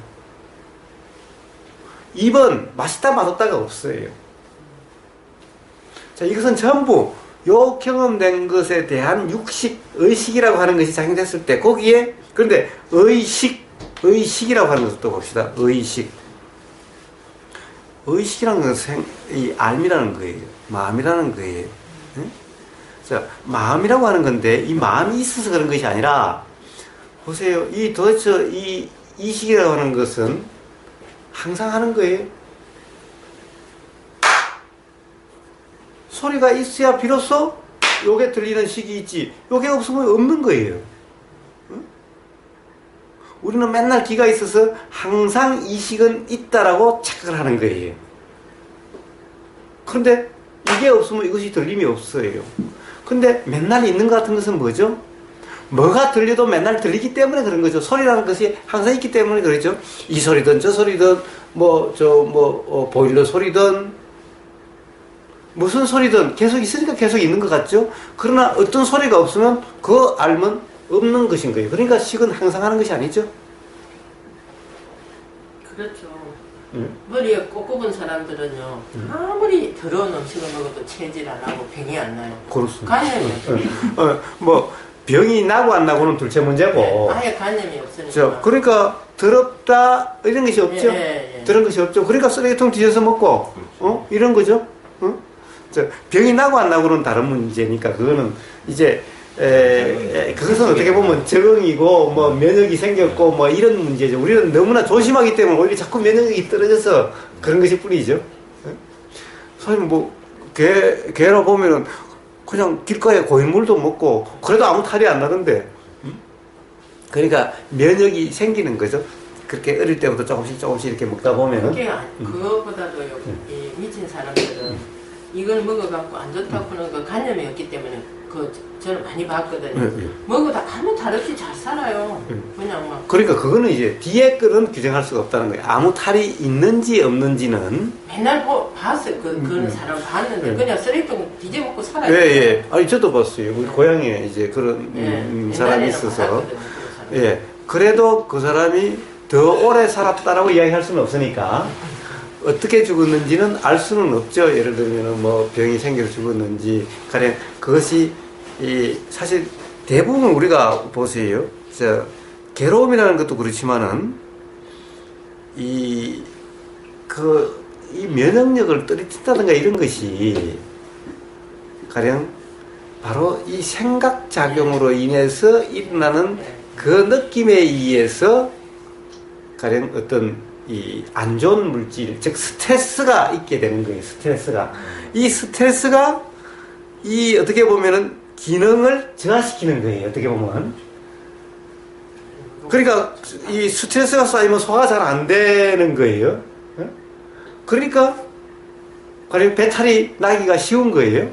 입은 맛있다 맛없다가 없어요. 자, 이것은 전부 요 경험된 것에 대한 육식, 의식이라고 하는 것이 작용됐을 때 거기에, 그런데 의식이라고 하는 것을 또 봅시다. 의식이라는 것은 이 알미라는 거예요. 마음이라는 거예요. 응? 자, 마음이라고 하는 건데 이 마음이 있어서 그런 것이 아니라 보세요. 도대체 이 이식이라고 하는 것은 항상 하는 거예요. 소리가 있어야 비로소 요게 들리는 식이 있지. 요게 없으면 없는 거예요. 응? 우리는 맨날 귀가 있어서 항상 이 식은 있다라고 착각을 하는 거예요. 그런데 이게 없으면 이것이 들림이 없어요. 근데 맨날 있는 것 같은 것은 뭐죠? 뭐가 들려도 맨날 들리기 때문에 그런 거죠. 소리라는 것이 항상 있기 때문에 그러죠. 이 소리든 저 소리든 보일러 소리든 무슨 소리든 계속 있으니까 계속 있는 것 같죠. 그러나 어떤 소리가 없으면 그 알면 없는 것인 거예요. 그러니까 식은 항상 하는 것이 아니죠. 그렇죠. 머리에 꼭 꼽은 사람들은요, 아무리 더러운 음식을 먹어도 체질 안 하고 병이 안 나요. 그렇습니다. 간염이 병이 나고 안 나고는 둘째 문제고. 아예 관념이 없으니까. 그러니까 더럽다 이런 것이 없죠. 예. 그런 것이 없죠. 그러니까 쓰레기통 뒤져서 먹고 이런 거죠. 병이 나고 안 나고는 다른 문제니까 그거는 이제 그것은 어떻게 보면 적응이고 뭐 면역이 생겼고 뭐 이런 문제죠. 우리는 너무나 조심하기 때문에 오히려 자꾸 면역력이 떨어져서 그런 것일 뿐이죠. 사실 뭐 개라 보면은 그냥 길가에 고인물도 먹고 그래도 아무 탈이 안 나던데. 그러니까 면역이 생기는 거죠. 그렇게 어릴 때부터 조금씩 이렇게 먹다 보면은. 그게 그거보다도 이 미친 사람들은 이걸 먹어갖고 안 좋다고는 그 관념이 없기 때문에 저는 많이 봤거든요. 먹어도 아무 탈 없이 잘 살아요. 그냥 막. 그러니까 그거는 이제 뒤에 거는 규정할 수가 없다는 거예요. 아무 탈이 있는지 없는지는. 맨날 봤어요. 그런 사람 봤는데 그냥 쓰레기통 뒤져먹고 살아요. 예. 아니 저도 봤어요. 우리 고향에 이제 그런 사람이 있어서. 예. 그래도 그 사람이 더 오래 살았다라고 이야기할 수는 없으니까 어떻게 죽었는지는 알 수는 없죠. 예를 들면 뭐 병이 생겨서 죽었는지 가령 그것이 사실 대부분 우리가 보세요. 괴로움이라는 것도 그렇지만은 이 면역력을 떨어진다든가 이런 것이 가령 바로 이 생각작용으로 인해서 일어나는 그 느낌에 의해서 가령 어떤 이 안 좋은 물질, 즉 스트레스가 있게 되는 거예요. 이 스트레스가 어떻게 보면은 기능을 저하시키는 거예요. 어떻게 보면. 그러니까 이 스트레스가 쌓이면 소화가 잘 안 되는 거예요. 그러니까 가령 배탈이 나기가 쉬운 거예요.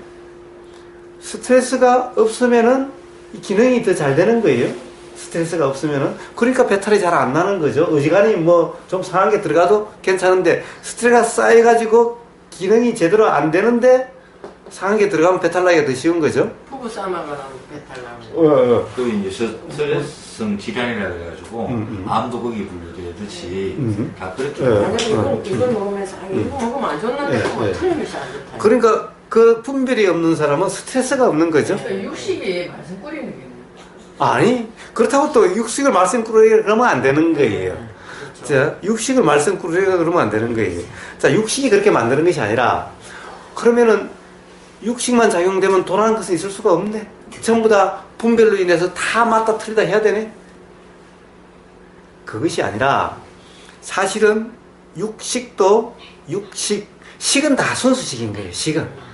스트레스가 없으면은 이 기능이 더 잘 되는 거예요. 스트레스가 없으면은. 그러니까 배탈이 잘 안 나는 거죠. 어지간히 뭐 좀 상한 게 들어가도 괜찮은데 스트레스가 쌓여가지고 기능이 제대로 안 되는데 상한 게 들어가면 배탈 나기가 더 쉬운 거죠. 부부 싸움하고 나면 배탈 나고. 또 이제 스트레스성 질환이라 그래가지고 암도 거기 분류되듯이 다 그렇게. 만약에 이걸 먹으면서 이거 먹으면 안 좋는데 틀림없이 안 좋다. 그러니까 그 분별이 없는 사람은 스트레스가 없는 거죠. 육식이 말씀 끓이는 게. 아니 그렇다고 또 육식을 말씀 꾸러기가 그러면 안 되는 거예요. 자, 육식을 말씀 꾸러기가 그러면 안 되는 거예요. 자, 육식이 그렇게 만드는 것이 아니라 그러면은 육식만 작용되면 도라는 것은 있을 수가 없네. 전부 다 분별로 인해서 다 맞다 틀리다 해야 되네. 그것이 아니라 사실은 식은 다 순수식인 거예요. 식은